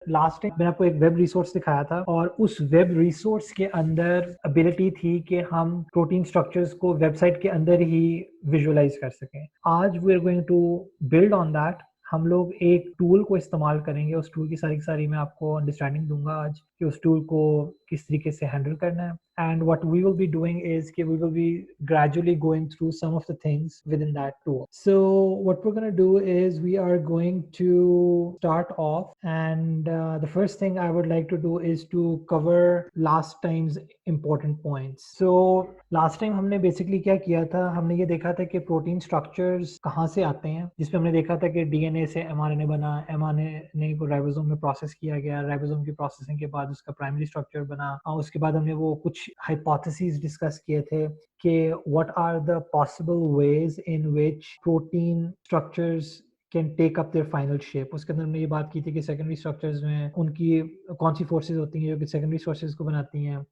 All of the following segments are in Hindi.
लास्ट टाइम मैंने आपको एक वेब रिसोर्स दिखाया था और उस वेब रिसोर्स के अंदर एबिलिटी थी कि हम प्रोटीन स्ट्रक्चर्स को वेबसाइट के अंदर ही विजुअलाइज कर सकें। आज we are going to build on that. हम लोग एक टूल को इस्तेमाल करेंगे, उस टूल की सारी मैं आपको अंडरस्टैंडिंग दूंगा आज कि उस टूल को किस तरीके से हैंडल करना है। And what we will be doing is कि we will be gradually going through some of the things within that tool. So what we're going to do is we are going to start off, and the first thing I would like to do is to cover last time's important points. So last time हमने basically क्या किया था, हमने ये देखा था कि प्रोटीन स्ट्रक्चर्स कहाँ से आते हैं, जिसमें हमने देखा था कि डीएनए से एमआरएनए बना, एमआरएनए को राइबोसोम में प्रोसेस किया गया, राइबोसोम की प्रोसेसिंग के बाद उसका प्राइमरी स्ट्रक्चर बना, और उसके बाद हमने वो कुछ हाइपोथेसिस डिस्कस किए थे कि what are the possible ways in which protein structures can take up their final shape. उसके अंदर हमने ये बात की थी कि सेकेंडरी स्ट्रक्चर्स में उनकी कौन सी फोर्सेस होती हैं जो कि सेकेंडरी स्ट्रक्चर्स को बनाती हैं,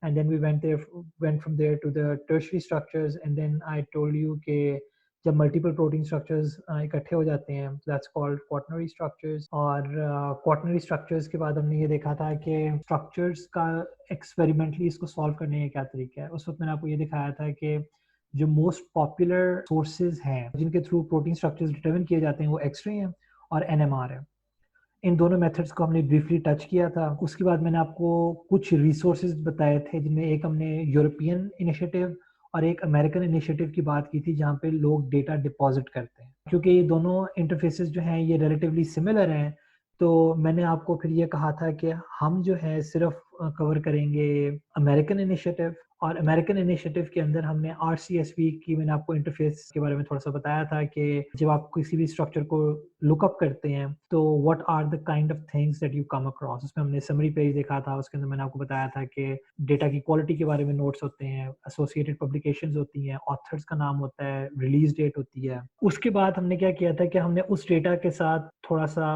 and then we went from there to the tertiary structures, and then I told you कि जब मल्टीपल प्रोटीन स्ट्रक्चर्स इकट्ठे हो जाते हैं दैट्स कॉल्ड क्वाटरनरी स्ट्रक्चर्स। और क्वाटरनरी स्ट्रक्चर्स के बाद हमने ये देखा था कि स्ट्रक्चर्स का एक्सपेरिमेंटली इसको सॉल्व करने के क्या तरीका है। उस वक्त मैंने आपको ये दिखाया था कि जो मोस्ट पॉपुलर सोर्सेज हैं जिनके थ्रू प्रोटीन स्ट्रक्चर्स डिटरमिन किए जाते हैं वो एक्सरे हैं और एनएमआर है। इन दोनों मेथड्स को हमने ब्रीफली टच किया था। उसके बाद मैंने आपको कुछ रिसोर्सेज बताए थे जिनमें एक हमने यूरोपियन इनिशिएटिव और एक अमेरिकन इनिशिएटिव की बात की थी जहाँ पे लोग डेटा डिपॉजिट करते हैं। क्योंकि ये दोनों इंटरफेसेस जो हैं ये रिलेटिवली सिमिलर हैं, तो मैंने आपको फिर ये कहा था कि हम जो है सिर्फ कवर करेंगे अमेरिकन इनिशिएटिव, और अमेरिकन इनिशिएटिव के अंदर हमने आरसीएसवी की, मैंने आपको इंटरफेस के बारे में थोड़ा सा बताया था कि जब आप किसी भी स्ट्रक्चर को लुकअप करते हैं तो what are the kind of things that you come across. उसमें हमने समरी पेज देखा था, उसके अंदर मैंने आपको बताया था कि डेटा की क्वालिटी के बारे में नोट्स होते हैं, एसोसिएटेड पब्लिकेशंस होती हैं, ऑथर्स का नाम होता है, रिलीज डेट होती है। उसके बाद हमने क्या किया था कि हमने उस डेटा के साथ थोड़ा सा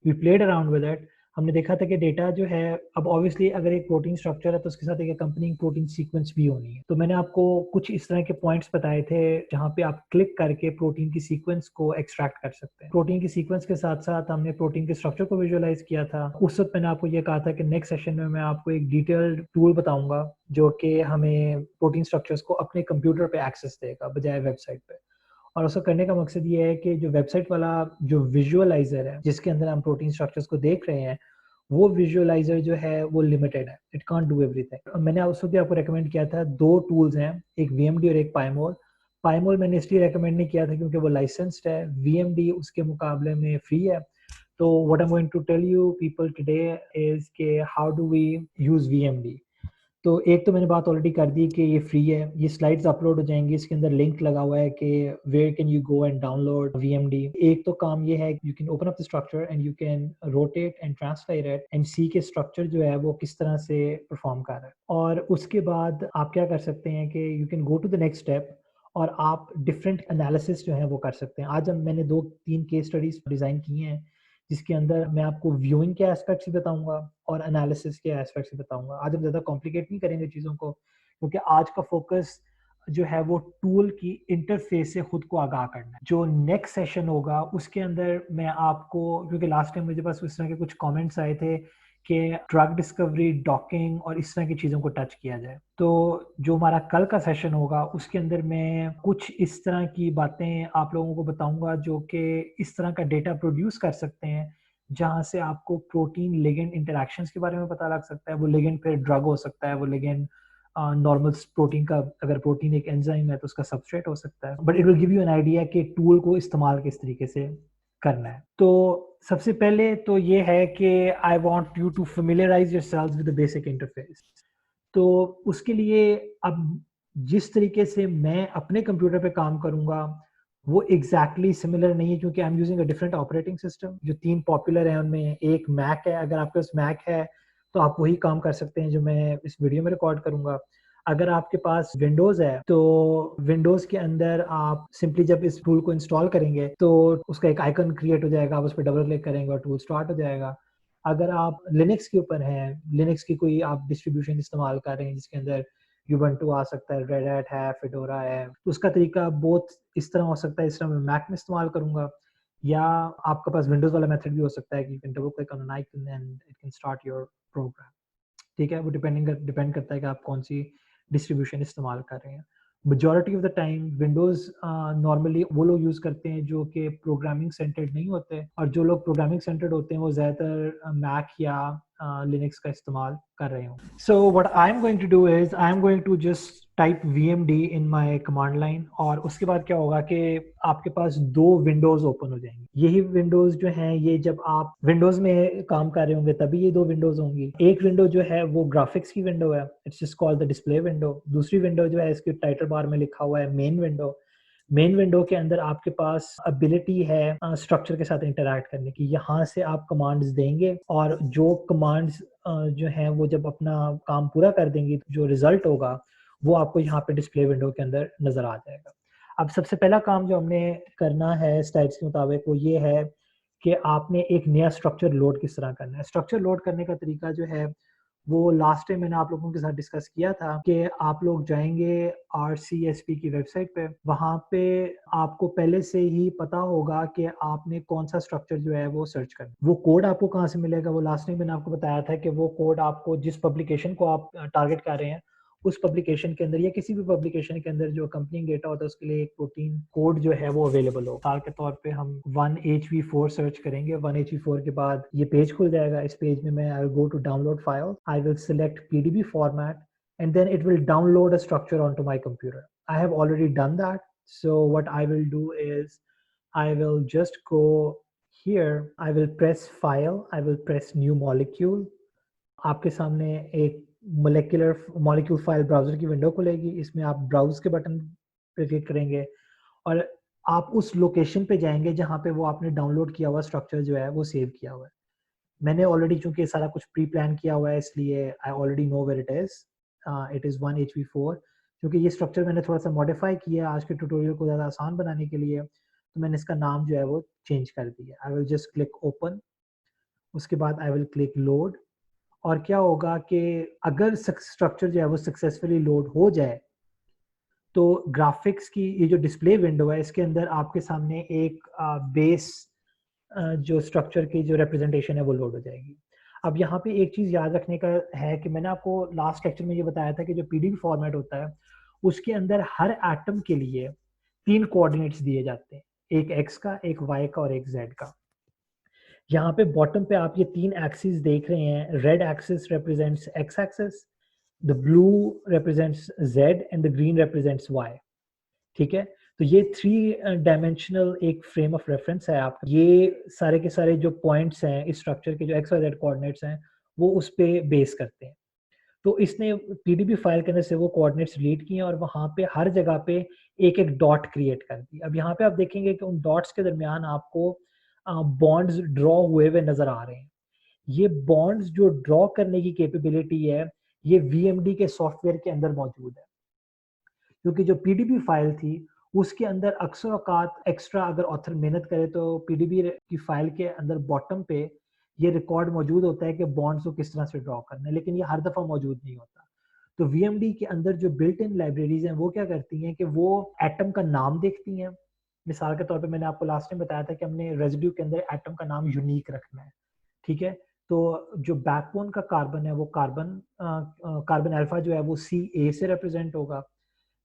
we played around with it. हमने देखा था कि डेटा जो है, अब ऑब्वियसली अगर एक प्रोटीन स्ट्रक्चर है तो उसके साथ एक अकम्पनिंग प्रोटीन सीक्वेंस भी होनी है। तो मैंने आपको कुछ इस तरह के पॉइंट्स बताए थे जहां पे आप क्लिक करके प्रोटीन की सीक्वेंस को एक्सट्रैक्ट कर सकते हैं। प्रोटीन की सीक्वेंस के साथ साथ हमने प्रोटीन के स्ट्रक्चर को विजुअलाइज किया था। उस वक्त मैंने आपको ये कहा था कि नेक्स्ट सेशन में मैं आपको एक डिटेल्ड टूल बताऊंगा जो कि हमें प्रोटीन स्ट्रक्चर्स को अपने कंप्यूटर पे एक्सेस देगा बजाय वेबसाइट पे। और उसको करने का मकसद ये है कि जो वेबसाइट वाला जो विजुअलाइजर है जिसके अंदर हम प्रोटीन स्ट्रक्चर्स को देख रहे हैं, वो विजुअलाइजर जो है वो लिमिटेड है, इट कांट डू एवरीथिंग। मैंने उस वक्त आपको रेकमेंड किया था दो टूल्स हैं, एक वीएमडी और एक पाइमोल। पाइमोल मैंने इसलिए रेकमेंड नहीं किया था क्योंकि वो लाइसेंस्ड है, वीएमडी उसके मुकाबले में फ्री है। तो what I am going to tell you people today is के how do we use VMD. तो एक तो मैंने बात ऑलरेडी कर दी कि ये फ्री है, ये स्लाइड्स अपलोड हो जाएंगी, इसके अंदर लिंक लगा हुआ है कि where can you go and download VMD. एक तो काम ये है you can open up the structure and you can rotate and transfer it and see के स्ट्रक्चर जो है वो किस तरह से परफॉर्म कर रहा है। और उसके बाद आप क्या कर सकते हैं कि you can go to the next step और आप डिफरेंट एनालिसिस जो है वो कर सकते हैं। आज हम मैंने 2-3 केस स्टडीज डिजाइन की हैं जिसके अंदर मैं आपको व्यूइंग के एस्पेक्ट्स भी बताऊंगा और एनालिसिस के एस्पेक्ट्स भी बताऊंगा। आज हम ज़्यादा कॉम्प्लिकेट नहीं करेंगे चीज़ों को, क्योंकि आज का फोकस जो है वो टूल की इंटरफेस से खुद को आगाह करना है। जो नेक्स्ट सेशन होगा उसके अंदर मैं आपको, क्योंकि लास्ट टाइम मुझे बस इस तरह के कुछ कमेंट्स आए थे कि ड्रग डिस्कवरी, डॉकिंग और इस तरह की चीज़ों को टच किया जाए, तो जो हमारा कल का सेशन होगा उसके अंदर मैं कुछ इस तरह की बातें आप लोगों को बताऊंगा जो कि इस तरह का डेटा प्रोड्यूस कर सकते हैं जहां से आपको प्रोटीन लिगेंड इंटरेक्शंस के बारे में पता लग सकता है। वो लिगेंड फिर ड्रग हो सकता है, वो लिगेंड नॉर्मल प्रोटीन का, अगर प्रोटीन एक एंजाइम है तो उसका सबस्ट्रेट हो सकता है, but it will give you an idea कि टूल को इस्तेमाल किस तरीके से करना है। तो सबसे पहले तो ये है कि I want you to familiarise yourselves with the basic interface. तो उसके लिए अब जिस तरीके से मैं अपने कंप्यूटर पे काम करूंगा वो एग्जैक्टली सिमिलर नहीं है, क्योंकि I am using a different operating system. जो 3 पॉपुलर है उनमें एक मैक है, अगर आपके पास मैक है तो आप वही काम कर सकते हैं जो मैं इस वीडियो में रिकॉर्ड करूंगा। अगर आपके पास विंडोज है तो विंडोज के अंदर आप सिंपली जब इस टूल को इंस्टॉल करेंगे तो उसका एक आइकन क्रिएट हो जाएगा, आप उस पर डबल क्लिक करेंगे और टूल स्टार्ट हो जाएगा। अगर आप लिनक्स के ऊपर हैं, लिनक्स की कोई आप डिस्ट्रीब्यूशन इस्तेमाल कर रहे हैं जिसके अंदर यूबंटू आ सकता है, रेड हैट है, फेडोरा है, तो उसका तरीका बहुत इस तरह हो सकता है इस तरह मैं मैक में इस्तेमाल करूंगा। या आपके पास विंडोज वाला मेथड भी हो सकता है कि you can double click on an icon and it can start your program. ठीक है, वो डिपेंड करता है कि आप कौन सी डिस्ट्रीब्यूशन इस्तेमाल कर रहे हैं। Majority of the time Windows normally वो लोग यूज़ करते हैं जो कि प्रोग्रामिंग सेंटर्ड नहीं होते, और जो लोग प्रोग्रामिंग सेंटर्ड होते हैं वो ज़्यादातर मैक या लिनक्स का इस्तेमाल कर रहे हों। So what I am going to do is I am going to just type vmd in my command line, और उसके बाद क्या होगा कि आपके पास दो विंडोज़ ओपन हो जाएंगी। यही विंडोज़ जो हैं ये जब आप विंडोज़ में काम कर रहे होंगे तभी ये दो विंडोज़ होंगी। एक विंडो जो है वो ग्राफिक्स की विंडो है, it's just called the display window. दूसरी विंडो जो है इसके टाइटल बार में लिखा हुआ है मेन विंडो। मेन विंडो के अंदर आपके पास एबिलिटी है स्ट्रक्चर के साथ इंटरैक्ट करने की। यहाँ से आप कमांड्स देंगे और जो कमांड्स जो हैं वो जब अपना काम पूरा कर देंगी तो जो रिजल्ट होगा वो आपको यहाँ पे डिस्प्ले विंडो के अंदर नज़र आ जाएगा। अब सबसे पहला काम जो हमने करना है स्लाइड्स के मुताबिक वो ये है कि आपने एक नया स्ट्रक्चर लोड किस तरह करना है। स्ट्रक्चर लोड करने का तरीका जो है वो लास्ट टाइम मैंने आप लोगों के साथ डिस्कस किया था कि आप लोग जाएंगे RCSP की वेबसाइट पे, वहाँ पे आपको पहले से ही पता होगा कि आपने कौन सा स्ट्रक्चर जो है वो सर्च करना। वो कोड आपको कहाँ से मिलेगा, वो लास्ट टाइम मैंने आपको बताया था कि वो कोड आपको जिस पब्लिकेशन को आप टारगेट कर रहे हैं उस पब्लिकेशन के अंदर या किसी भी पब्लिकेशन के अंदर जो कंपनी डेटा होता है उसके लिए एक प्रोटीन कोड जो है वो अवेलेबल हो। मिसाल के तौर पे हम 1HV4 सर्च करेंगे, 1HV4 के बाद ये पेज खुल जाएगा। इस पेज में मैं I will go to download file, I will select PDB format and then it will download a structure onto my computer. I have already done that. So what I will do is I will just go here, I will press file, I will press new molecule। आपके सामने एक मॉलिक्यूल फाइल ब्राउजर की विंडो खुलेगी। इसमें आप ब्राउज के बटन पे क्लिक करेंगे और आप उस लोकेशन पे जाएंगे जहाँ पे वो आपने डाउनलोड किया हुआ स्ट्रक्चर जो है वो सेव किया हुआ है। मैंने ऑलरेडी चूंकि सारा कुछ प्री प्लान किया हुआ है इसलिए I already know where it is 1HV4। क्योंकि ये स्ट्रक्चर मैंने थोड़ा सा मॉडिफाई किया आज के ट्यूटोरियल को ज़्यादा आसान बनाने के लिए, तो मैंने इसका नाम जो है वो चेंज कर दिया। I will just click open, उसके बाद आई विल क्लिक लोड। और क्या होगा कि अगर स्ट्रक्चर जो है वो सक्सेसफुली लोड हो जाए तो ग्राफिक्स की ये जो डिस्प्ले विंडो है इसके अंदर आपके सामने एक बेस जो स्ट्रक्चर की जो रिप्रेजेंटेशन है वो लोड हो जाएगी। अब यहाँ पे एक चीज़ याद रखने का है कि मैंने आपको लास्ट लेक्चर में ये बताया था कि जो PDB फॉर्मेट होता है उसके अंदर हर एटम के लिए 3 कोऑर्डिनेट्स दिए जाते हैं, एक x का, एक y का और एक z का। यहाँ पे बॉटम पे आप ये 3 एक्सिस देख रहे हैं। Red axis represents x axis, the blue represents z and the green represents y। ठीक है, तो ये 3 डायमेंशनल एक फ्रेम ऑफ रेफरेंस है आपका। ये सारे के सारे जो पॉइंट्स हैं इस स्ट्रक्चर के, जो एक्स वाई जेड कोऑर्डिनेट्स हैं वो उस पे बेस करते हैं। तो इसने PDB फाइल के अंदर से वो कोऑर्डिनेट्स रीड किए और वहाँ पे हर जगह पे एक एक डॉट क्रिएट कर दी। अब यहाँ पे आप देखेंगे कि उन डॉट्स के दरमियान आपको बॉन्ड्स ड्रॉ हुए हुए नजर आ रहे हैं। ये बॉन्ड्स जो ड्रॉ करने की कैपेबिलिटी है ये VMD के सॉफ्टवेयर के अंदर मौजूद है। क्योंकि जो PDB फाइल थी उसके अंदर अक्सर औकात एक्स्ट्रा अगर ऑथर मेहनत करे तो PDB की फाइल के अंदर बॉटम पे ये रिकॉर्ड मौजूद होता है कि बॉन्ड्स को किस तरह से ड्रॉ करना है, लेकिन ये हर दफ़ा मौजूद नहीं होता। तो VMD के अंदर जो बिल्ट इन लाइब्रेरीज हैं वो क्या करती हैं कि वो एटम का नाम देखती हैं। मिसाल के तौर पे मैंने आपको लास्ट टाइम बताया था कि हमने रेजिड्यू के अंदर एटम का नाम यूनिक रखना है। ठीक है, तो जो बैकबोन का कार्बन है वो कार्बन अल्फा जो है वो CA से रिप्रेजेंट होगा।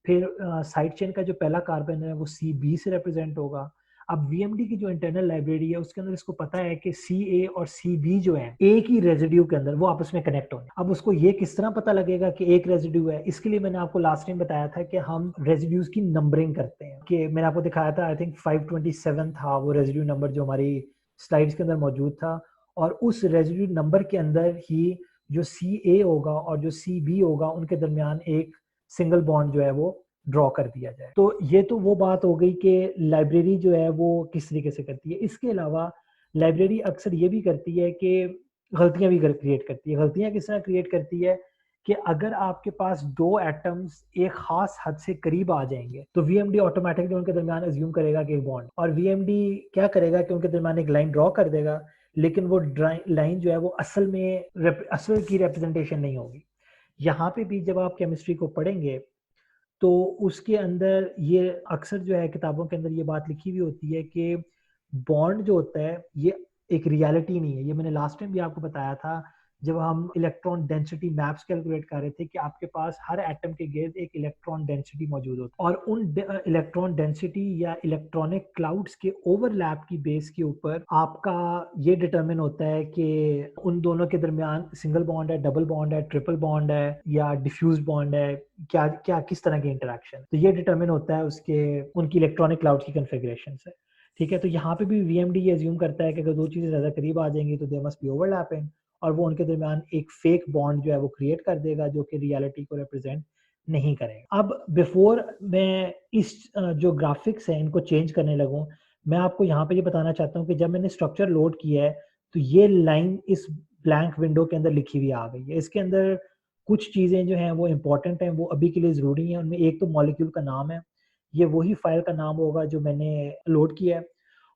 फिर साइड चेन का जो पहला कार्बन है वो CB से रिप्रेजेंट होगा। अब VMD की जो इंटरनल लाइब्रेरी है उसके अंदर इसको पता है कि CA और CB जो है एक ही रेजिड्यू के अंदर वो आपस में कनेक्ट होंगे। अब उसको ये किस तरह पता लगेगा कि एक रेजिड्यू है, इसके लिए मैंने आपको लास्ट टाइम बताया था कि हम रेजिड्यूज की नंबरिंग करते हैं। कि मैंने आपको दिखाया था आई थिंक 527 था वो रेजिड्यू नंबर जो हमारी स्लाइड्स के अंदर मौजूद था, और उस रेजिड्यू नंबर के अंदर ही जो CA होगा और जो CB होगा उनके दरमियान एक सिंगल बॉन्ड जो है वो ड्रॉ कर दिया जाए। तो ये तो वो बात हो गई कि लाइब्रेरी जो है वो किस तरीके से करती है। इसके अलावा लाइब्रेरी अक्सर ये भी करती है कि गलतियां भी क्रिएट करती है। गलतियां किस तरह क्रिएट करती है कि अगर आपके पास दो एटम्स एक खास हद से करीब आ जाएंगे तो VMD ऑटोमेटिकली उनके दरमियान अज्यूम करेगा कि एक बॉन्ड, और VMD क्या करेगा कि उनके दरमियान एक लाइन ड्रॉ कर देगा, लेकिन वो लाइन जो है वो असल में असल की रिप्रेजेंटेशन नहीं होगी। यहाँ पे भी जब आप केमिस्ट्री को पढ़ेंगे तो उसके अंदर ये अक्सर जो है किताबों के अंदर ये बात लिखी हुई होती है कि बॉन्ड जो होता है ये एक रियलिटी नहीं है। ये मैंने लास्ट टाइम भी आपको बताया था जब हम इलेक्ट्रॉन डेंसिटी मैप्स कैलकुलेट कर रहे थे कि आपके पास हर एटम के गिर्द एक इलेक्ट्रॉन डेंसिटी मौजूद होती है और उन इलेक्ट्रॉन डेंसिटी या इलेक्ट्रॉनिक क्लाउड्स के ओवरलैप की बेस के ऊपर आपका ये डिटरमिन होता है कि उन दोनों के दरमियान सिंगल बॉन्ड है, डबल बॉन्ड है, ट्रिपल बॉन्ड है या डिफ्यूज बॉन्ड है, क्या क्या किस तरह के इंटरेक्शन। तो ये डिटरमिन होता है उसके उनकी इलेक्ट्रॉनिक क्लाउड की कन्फिग्रेशन से। ठीक है, तो यहाँ पे भी वीएमडी ये अज्यूम करता है कि अगर दो चीज़ें ज़्यादा करीब आ जाएंगी तो दे मस्ट बी ओवरलैपिंग, और वो उनके दरमियान एक फेक बॉन्ड जो है वो क्रिएट कर देगा जो कि रियलिटी को रिप्रेजेंट नहीं करेगा। अब बिफोर मैं इस जो ग्राफिक्स है इनको चेंज करने लगूँ, मैं आपको यहाँ पे ये बताना चाहता हूँ कि जब मैंने स्ट्रक्चर लोड किया है तो ये लाइन इस ब्लैंक विंडो के अंदर लिखी हुई आ गई है। इसके अंदर कुछ चीज़ें जो हैं वो इंपॉर्टेंट हैं, वो अभी के लिए ज़रूरी हैं। उनमें एक तो मॉलिक्यूल का नाम है, ये वही फाइल का नाम होगा जो मैंने लोड किया है।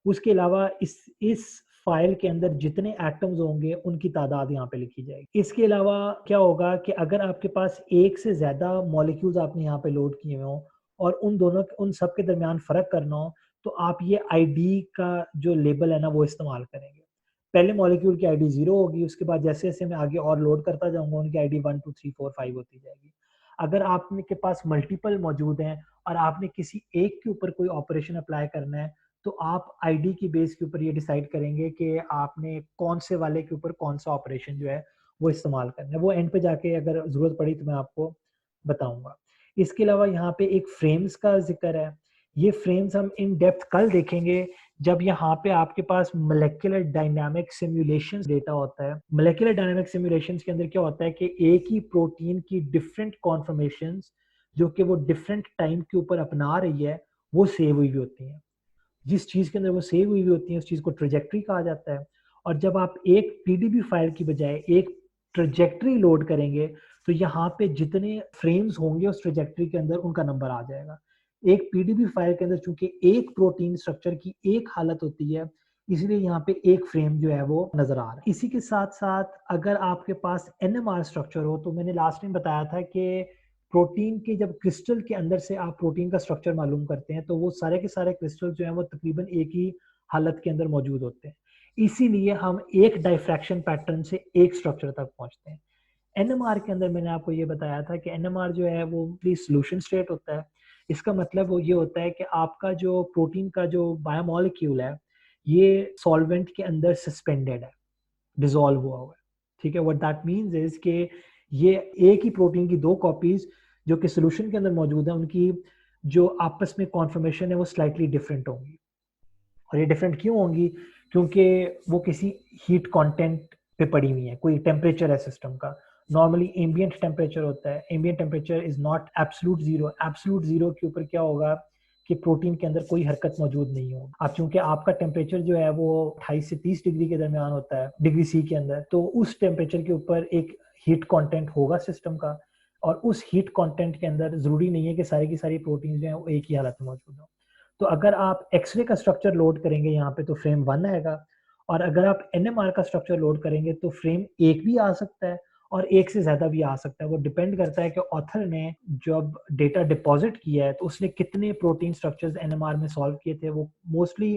उसके अलावा इस फाइल के अंदर जितने एटम्स होंगे उनकी तादाद यहाँ पे लिखी जाएगी। इसके अलावा क्या होगा कि अगर आपके पास एक से ज़्यादा मॉलिक्यूल्स आपने यहाँ पे लोड किए हों और उन सब के दरमियान फ़र्क करना हो तो आप ये आईडी का जो लेबल है ना वो इस्तेमाल करेंगे। पहले मॉलिक्यूल की आईडी 0 होगी, उसके बाद जैसे जैसे मैं आगे और लोड करता जाऊंगा उनकी आईडी 1 2 3 4 5 होती जाएगी। अगर आपके पास मल्टीपल मौजूद हैं और आपने किसी एक के ऊपर कोई ऑपरेशन अप्लाई करना है तो आप आईडी की बेस के ऊपर ये डिसाइड करेंगे कि आपने कौन से वाले के ऊपर कौन सा ऑपरेशन जो है वो इस्तेमाल करना है। वो एंड पे जाके अगर ज़रूरत पड़ी तो मैं आपको बताऊंगा। इसके अलावा यहाँ पे एक फ्रेम्स का जिक्र है। ये फ्रेम्स हम इन डेप्थ कल देखेंगे जब यहाँ पे आपके पास मोलेकुलर डायनामिक सिमुलेशन डेटा होता है। मोलेकुलर डायनामिक सिमुलेशन के अंदर क्या होता है कि एक ही प्रोटीन की डिफरेंट कॉन्फर्मेशंस जो कि वो डिफरेंट टाइम के ऊपर अपना रही है वो सेव हुई होती हैं। जिस चीज़ के अंदर वो सेव हुई होती है उस चीज़ को ट्रेजेक्ट्री कहा जाता है। और जब आप एक पीडीबी फाइल की बजाय एक ट्रेजेक्ट्री लोड करेंगे तो यहाँ पे जितने फ्रेम्स होंगे उस ट्रेजेक्ट्री के अंदर उनका नंबर आ जाएगा। एक पीडीबी फाइल के अंदर चूंकि एक प्रोटीन स्ट्रक्चर की एक हालत होती है इसलिए यहाँ पे एक फ्रेम जो है वो नजर आ रहा है। इसी के साथ साथ अगर आपके पास एनएमआर स्ट्रक्चर हो तो मैंने लास्ट टाइम बताया था कि प्रोटीन के जब क्रिस्टल के अंदर से आप प्रोटीन का स्ट्रक्चर मालूम करते हैं तो वो सारे के सारे क्रिस्टल जो हैं वो तकरीबन एक ही हालत के अंदर मौजूद होते हैं। इसीलिए हम एक डाइफ्रैक्शन पैटर्न से एक स्ट्रक्चर तक पहुंचते हैं। एनएमआर के अंदर मैंने आपको ये बताया था कि एनएमआर जो है वो सोल्यूशन स्टेट होता है। इसका मतलब वो ये होता है कि आपका जो प्रोटीन का जो बायोमोलिक्यूल है ये सॉल्वेंट के अंदर सस्पेंडेड है, डिसॉल्व हुआ हुआ है। ठीक है, व्हाट दैट मींस इज कि ये एक ही प्रोटीन की दो कॉपीज जो कि सोल्यूशन के अंदर मौजूद है उनकी जो आपस में कॉन्फर्मेशन है वो स्लाइटली डिफरेंट होंगी। और ये डिफरेंट क्यों होंगी? क्योंकि वो किसी हीट कंटेंट पे पड़ी हुई है, कोई टेम्परेचर है सिस्टम का। नॉर्मली एम्बिएंट टेम्परेचर होता है, ambient temperature is not absolute zero. Absolute zero के ऊपर क्या होगा कि प्रोटीन के अंदर कोई हरकत मौजूद नहीं होगी। अब चूंकि आपका टेम्परेचर जो है वो 28 से 30 डिग्री के दरमियान होता है, डिग्री सी के अंदर, तो उस टेम्परेचर के ऊपर एक हीट कंटेंट होगा सिस्टम का। और उस हीट कंटेंट के अंदर जरूरी नहीं है कि सारी की सारी प्रोटीन जो है वो एक ही हालत में मौजूद हो। तो अगर आप एक्सरे का स्ट्रक्चर लोड करेंगे यहाँ पे तो फ्रेम 1 आएगा, और अगर आप एनएमआर का स्ट्रक्चर लोड करेंगे तो फ्रेम 1 भी आ सकता है और एक से ज्यादा भी आ सकता है। वो डिपेंड करता है कि ऑथर ने जब डेटा डिपॉजिट किया है तो उसने कितने प्रोटीन स्ट्रक्चर्स एनएमआर में सॉल्व किए थे। वो मोस्टली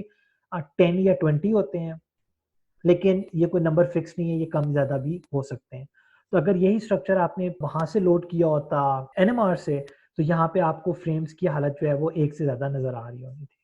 10 या 20 होते हैं, लेकिन ये कोई नंबर फिक्स नहीं है, ये कम ज्यादा भी हो सकते हैं। तो अगर यही स्ट्रक्चर आपने वहां से लोड किया होता एनएमआर से तो यहाँ पे आपको फ्रेम्स की हालत जो है वो एक से ज्यादा नजर आ रही होगी थी।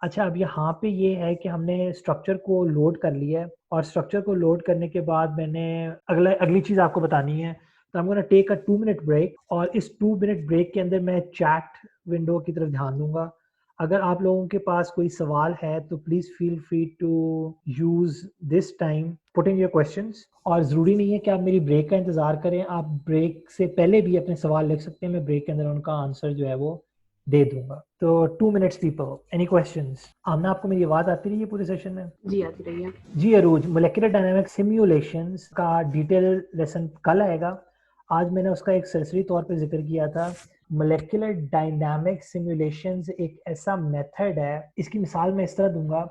अच्छा, अब यहाँ पे ये है कि हमने स्ट्रक्चर को लोड कर लिया है और स्ट्रक्चर को लोड करने के बाद मैंने अगली चीज़ आपको बतानी है। तो I am gonna take a 2 minute break, और इस 2 मिनट ब्रेक के अंदर मैं चैट विंडो की तरफ ध्यान दूंगा। अगर आप लोगों के पास कोई सवाल है तो please feel free to use this time putting your questions. और ज़रूरी नहीं है कि आप मेरी ब्रेक का इंतज़ार करें, आप ब्रेक से पहले भी अपने सवाल लिख सकते हैं, मैं ब्रेक के अंदर उनका आंसर जो है वो दे दूंगा। तो 2 मिनट्स पीपल, एनी क्वेश्चंस? आमना, आपको मेरी आवाज आती रही है पूरे सेशन में? जी आती रही है। जी अरूज, मोलेकुलर डायनामिक सिम्युलेशंस का डिटेल लेसन कल आएगा। आज मैंने उसका एक सरसरी तौर पे जिक्र किया था। मोलेकुलर डायनामिक सिम्युलेशंस एक ऐसा मेथड है, इसकी मिसाल मैं इस तरह दूंगा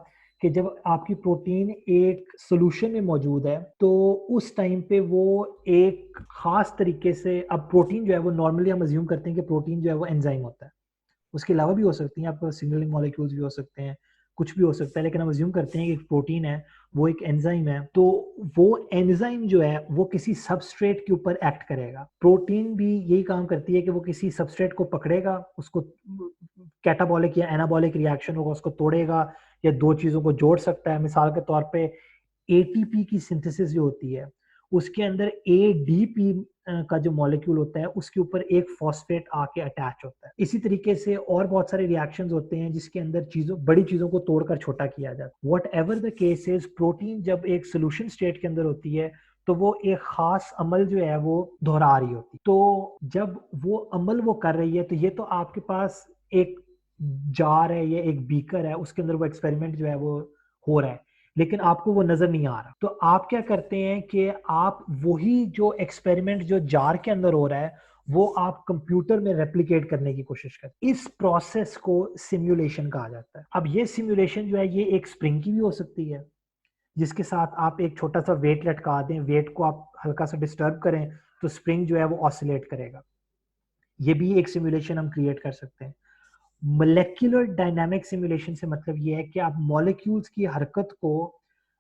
कि जब आपकी प्रोटीन एक सोल्यूशन में मौजूद है तो उस टाइम पे वो एक खास तरीके से, अब प्रोटीन जो है वो नॉर्मली हम अज्यूम करते हैं कि प्रोटीन जो है वो एंजाइम होता है, उसके अलावा भी हो सकती हैं, आपको सिग्नलिंग मॉलिक्यूल्स भी हो सकते हैं, कुछ भी हो सकता है, लेकिन हम अज्यूम करते हैं कि प्रोटीन है वो एक एंजाइम है, तो वो एंजाइम जो है वो किसी सबस्ट्रेट के ऊपर एक्ट करेगा। प्रोटीन भी यही काम करती है कि वो किसी सबस्ट्रेट को पकड़ेगा, उसको कैटाबॉलिक या एनाबॉलिक रिएक्शन होगा, उसको तोड़ेगा या दो चीज़ों को जोड़ सकता है। मिसाल के तौर पे एटीपी की सिंथेसिस जो होती है उसके अंदर एडीपी का जो मॉलिक्यूल होता है उसके ऊपर एक फॉस्फेट आके अटैच होता है। इसी तरीके से और बहुत सारे रिएक्शंस होते हैं जिसके अंदर बड़ी चीजों को तोड़कर छोटा किया जाता है। What ever the case is, protein जब एक सोल्यूशन स्टेट के अंदर होती है तो वो एक खास अमल जो है वो दोहरा रही होती है। तो जब वो अमल वो कर रही है तो ये तो आपके पास एक जार है, ये एक बीकर है, उसके अंदर वो एक्सपेरिमेंट जो है वो हो रहा है, लेकिन आपको वो नजर नहीं आ रहा। तो आप क्या करते हैं कि आप वही जो एक्सपेरिमेंट जो जार के अंदर हो रहा है वो आप कंप्यूटर में रेप्लिकेट करने की कोशिश करते हैं। इस प्रोसेस को सिमुलेशन कहा जाता है। अब ये सिमुलेशन जो है ये एक स्प्रिंग की भी हो सकती है, जिसके साथ आप एक छोटा सा वेट लटका दें, वेट को आप हल्का सा डिस्टर्ब करें तो स्प्रिंग जो है वो ऑसिलेट करेगा। ये भी एक सिमुलेशन हम क्रिएट कर सकते हैं। मोलेक्युलर डायनामिक सिमुलेशन से मतलब ये है कि आप मॉलिक्यूल्स की हरकत को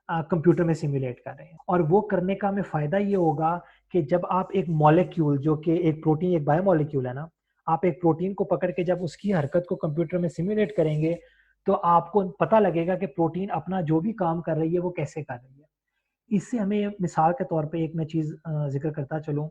कंप्यूटर में सिमुलेट कर रहे हैं, और वो करने का हमें फायदा ये होगा कि जब आप एक मॉलिक्यूल जो कि एक प्रोटीन, एक बायोमॉलिक्यूल है ना, आप एक प्रोटीन को पकड़ के जब उसकी हरकत को कंप्यूटर में सिमुलेट करेंगे तो आपको पता लगेगा कि प्रोटीन अपना जो भी काम कर रही है वो कैसे कर रही है। इससे हमें मिसाल के तौर पे एक मैं चीज जिक्र करता चलूं,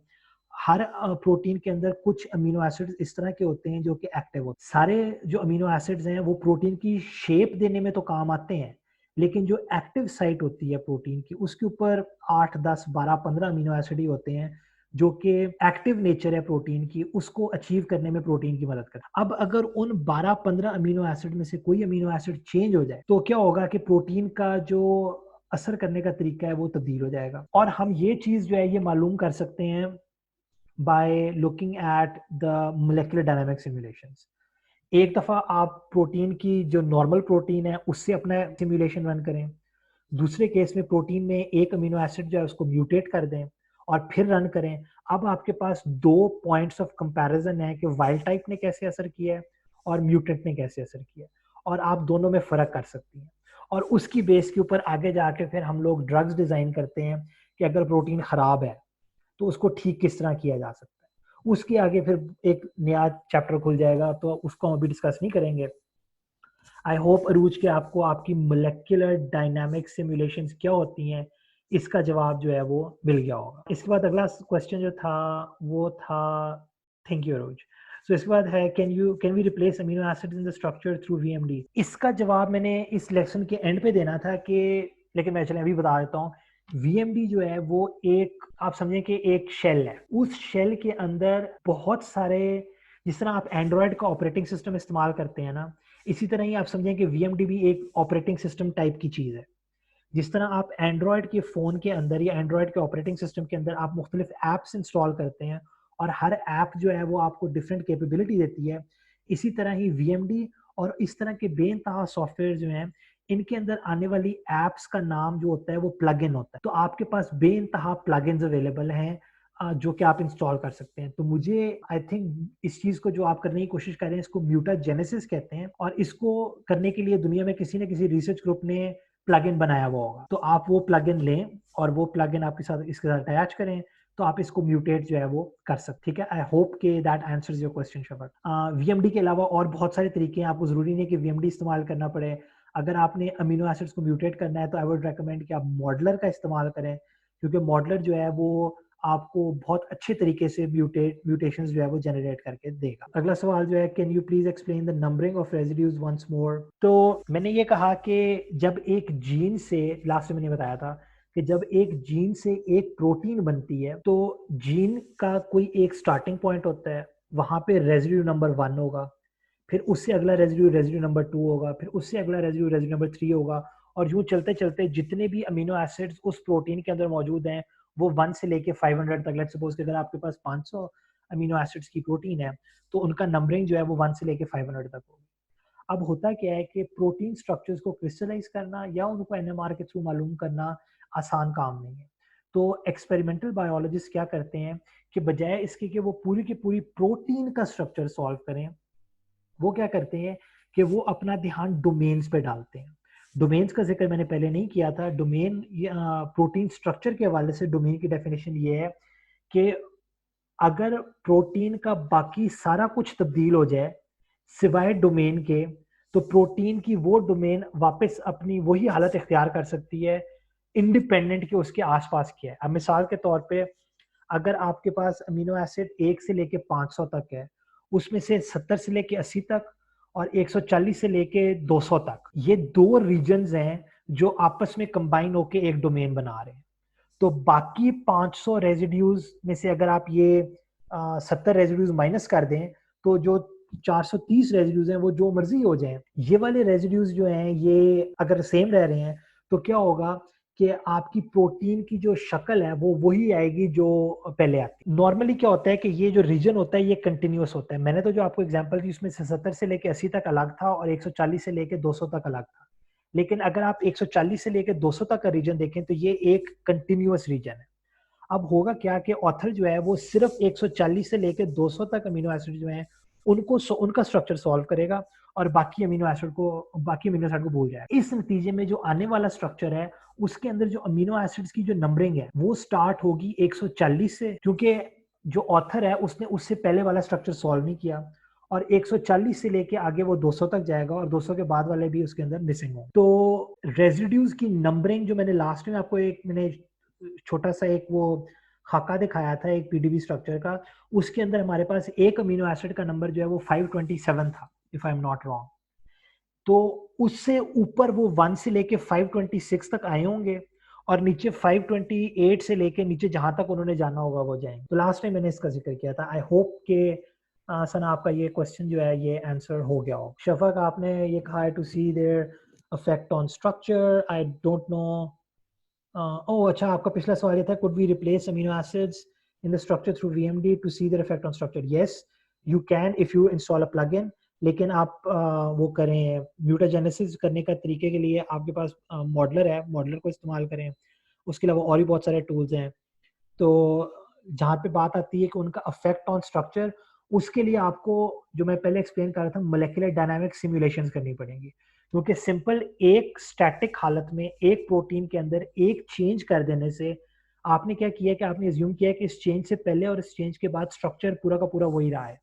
हर प्रोटीन के अंदर कुछ अमीनो एसिड्स इस तरह के होते हैं जो कि एक्टिव होते हैं। सारे जो अमीनो एसिड्स हैं वो प्रोटीन की शेप देने में तो काम आते हैं, लेकिन जो एक्टिव साइट होती है प्रोटीन की उसके ऊपर 8, 10, 12, 15 अमीनो एसिड ही होते हैं जो कि एक्टिव नेचर है प्रोटीन की, उसको अचीव करने में प्रोटीन की मदद करते हैं। अब अगर उन 12-15 अमीनो एसिड में से कोई अमीनो एसिड चेंज हो जाए तो क्या होगा कि प्रोटीन का जो असर करने का तरीका है वो तब्दील हो जाएगा। और हम ये चीज जो है ये मालूम कर सकते हैं by looking at the molecular dynamic simulations. एक दफा आप प्रोटीन की जो नॉर्मल प्रोटीन है उससे अपना सिमुलेशन रन करें, दूसरे केस में प्रोटीन में एक अमीनो एसिड जो है उसको म्यूटेट कर दें और फिर रन करें। अब आपके पास दो पॉइंट्स ऑफ कंपैरिजन है कि वाइल्ड टाइप ने कैसे असर किया है और म्यूटेंट ने कैसे असर किया है, और आप दोनों में फर्क कर सकती हैं। और उसकी बेस के ऊपर आगे जाके फिर हम लोग ड्रग्स डिजाइन करते हैं कि अगर प्रोटीन खराब है तो उसको ठीक किस तरह किया जा सकता है। उसके आगे फिर एक नया चैप्टर खुल जाएगा तो उसको हम अभी डिस्कस नहीं करेंगे। आई होप अरूज के आपको आपकी मोलेक्युलर डायनामिक सिमुलेशंस क्या होती हैं इसका जवाब जो है वो मिल गया होगा। इसके बाद अगला क्वेश्चन जो था वो था, थैंक यू अरूज। सो इसके बाद है can we replace amino acid in the structure through VMD. इसका जवाब मैंने इस लेक्शन के एंड पे देना था कि, लेकिन मैं चले अभी बता देता हूँ। वीएमडी जो है वो एक, आप समझें कि एक शेल है, उस शेल के अंदर बहुत सारे, जिस तरह आप एंड्रॉयड का ऑपरेटिंग सिस्टम इस्तेमाल करते हैं ना, इसी तरह ही आप समझें कि वीएमडी भी एक ऑपरेटिंग सिस्टम टाइप की चीज़ है। जिस तरह आप एंड्रॉयड के फ़ोन के अंदर या एंड्रॉयड के ऑपरेटिंग सिस्टम के अंदर आप मुख्तलिफ ऐप्स इंस्टॉल करते हैं और हर ऐप जो है वो आपको डिफरेंट कैपेबिलिटी देती है, इसी तरह ही वीएमडी और इस तरह के बेइंतहा सॉफ्टवेयर जो हैं इनके अंदर आने वाली ऐप्स का नाम जो होता है वो प्लग इन होता है। तो आपके पास बेइंतहा प्लग इन्स अवेलेबल हैं जो कि आप इंस्टॉल कर सकते हैं। तो मुझे आई थिंक इस चीज़ को जो आप करने की कोशिश कर रहे हैं इसको म्यूटाजेनेसिस कहते हैं, और इसको करने के लिए दुनिया में किसी न किसी रिसर्च ग्रुप ने प्लगइन बनाया हुआ होगा। तो आप वो प्लगइन लें और वो प्लगइन आपके साथ इसके साथ अटैच करें तो आप इसको म्यूटेट जो है वो कर सकते। ठीक है, आई होप के दैट आंसर्स योर क्वेश्चन शबक। वीएमडी के अलावा और बहुत सारे तरीके हैं, आपको जरूरी नहीं कि वीएमडी इस्तेमाल करना पड़े। अगर आपने अमीनो एसिड्स को म्यूटेट करना है तो आई वुड रेकमेंड कि आप मॉडलर का इस्तेमाल करें, क्योंकि मॉडलर जो है वो आपको बहुत अच्छे तरीके से म्यूटेशंस जो है वो जनरेट करके देगा। अगला सवाल जो है, can you please explain the numbering of residues once more. तो मैंने ये कहा कि जब एक जीन से, लास्ट में मैंने बताया था कि जब एक जीन से एक प्रोटीन बनती है तो जीन का कोई एक स्टार्टिंग पॉइंट होता है, वहां पे रेजिड्यू नंबर 1 होगा, फिर उससे अगला रेजिड्यू नंबर 2 होगा, फिर उससे अगला रेजिड्यू नंबर 3 होगा, और यूं चलते चलते जितने भी अमीनो एसिड्स उस प्रोटीन के अंदर मौजूद हैं वो 1 से लेके 500 तक। लेट्स सपोज कि अगर आपके पास 500 अमीनो एसिड्स की प्रोटीन है तो उनका नंबरिंग जो है वो 1 से लेके 500 तक होगी। अब होता क्या है कि प्रोटीन स्ट्रक्चर्स को क्रिस्टलाइज करना या उनको एनएमआर के थ्रू मालूम करना आसान काम नहीं है। तो एक्सपेरिमेंटल बायोलॉजिस्ट क्या करते हैं कि बजाय इसके कि वो पूरी की पूरी प्रोटीन का स्ट्रक्चर सॉल्व करें, वो क्या करते हैं कि वो अपना ध्यान डोमेन्स पे डालते हैं। डोमेन्स का जिक्र मैंने पहले नहीं किया था। डोमेन प्रोटीन स्ट्रक्चर के हवाले से डोमेन की डेफिनेशन ये है कि अगर प्रोटीन का बाकी सारा कुछ तब्दील हो जाए सिवाय डोमेन के, तो प्रोटीन की वो डोमेन वापस अपनी वही हालत इख्तियार कर सकती है इंडिपेंडेंट के उसके आसपास क्या है। अब मिसाल के तौर पे अगर आपके पास अमीनो एसिड 1 से लेके 500 तक है, उसमें से 70 से लेके 80 तक और 140 से लेके 200 तक, ये 2 रीजन्स हैं जो आपस में कंबाइन होके एक डोमेन बना रहे हैं। तो बाकी 500 रेजिड्यूज में से अगर आप ये 70 रेजिड्यूज माइनस कर दें, तो जो 430 रेजिड्यूज हैं वो जो मर्जी हो जाएं। ये वाले रेजिड्यूज जो हैं ये अगर सेम रह रहे हैं तो क्या होगा कि आपकी प्रोटीन की जो शक्ल है वो वही आएगी जो पहले आती है। नॉर्मली क्या होता है कि ये जो रीजन होता है ये कंटिन्यूअस होता है। मैंने तो जो आपको एग्जांपल दी उसमें से 70 से लेके 80 तक अलग था और 140 से लेके 200 तक अलग था। लेकिन अगर आप 140 से लेकर 200 तक का रीजन देखें तो ये एक कंटिन्यूअस रीजन है। अब होगा क्या कि ऑथर जो है वो सिर्फ 140 से लेकर 200 तक अमीनो एसिड जो हैं उनका स्ट्रक्चर सॉल्व करेगा और बाकी अमीनो एसिड को भूल जाएगा। इस नतीजे में जो आने वाला स्ट्रक्चर है उसके अंदर जो अमीनो एसिड्स की जो नंबरिंग है वो स्टार्ट होगी 140 से, क्योंकि जो ऑथर है उसने उससे पहले वाला स्ट्रक्चर सॉल्व नहीं किया, और 140 से लेके आगे वो 200 तक जाएगा और 200 के बाद वाले भी उसके अंदर मिसिंग होंगे। तो रेजिड्यूज की नंबरिंग जो मैंने लास्ट में आपको मैंने छोटा सा एक वो खाका दिखाया था एक पीडीबी स्ट्रक्चर का, उसके अंदर हमारे पास एक अमीनो एसिड का नंबर जो है वो 527 था if I am not wrong. तो उससे ऊपर वो 1 से लेके 526 तक आए होंगे और नीचे 528 से लेके नीचे जहां तक उन्होंने जाना होगा वो जाएंगे। तो लास्ट टाइम मैंने इसका जिक्र किया था। आई होप के सना आपका ये क्वेश्चन जो है ये आंसर हो गया हो। शफक आपने ये कहा है to see their effect on structure. I don't know. Oh अच्छा, आपका पिछला सवाल ये था could we replace amino acids in the structure through VMD to see their effect on structure. Yes you can if you install a plugin, लेकिन आप वो करें म्यूटाजेनेसिस करने का तरीके के लिए आपके पास मॉडलर है, मॉडलर को इस्तेमाल करें। उसके अलावा और भी बहुत सारे टूल्स हैं। तो जहाँ पे बात आती है कि उनका अफेक्ट ऑन स्ट्रक्चर, उसके लिए आपको जो मैं पहले एक्सप्लेन कर रहा था मोलेकुलर डायनामिक सिमुलेशंस करनी पड़ेंगी, क्योंकि सिंपल एक स्टैटिक हालत में एक प्रोटीन के अंदर एक चेंज कर देने से आपने क्या किया कि आपने एज्यूम किया कि इस चेंज से पहले और इस चेंज के बाद स्ट्रक्चर पूरा का पूरा वही रहा है।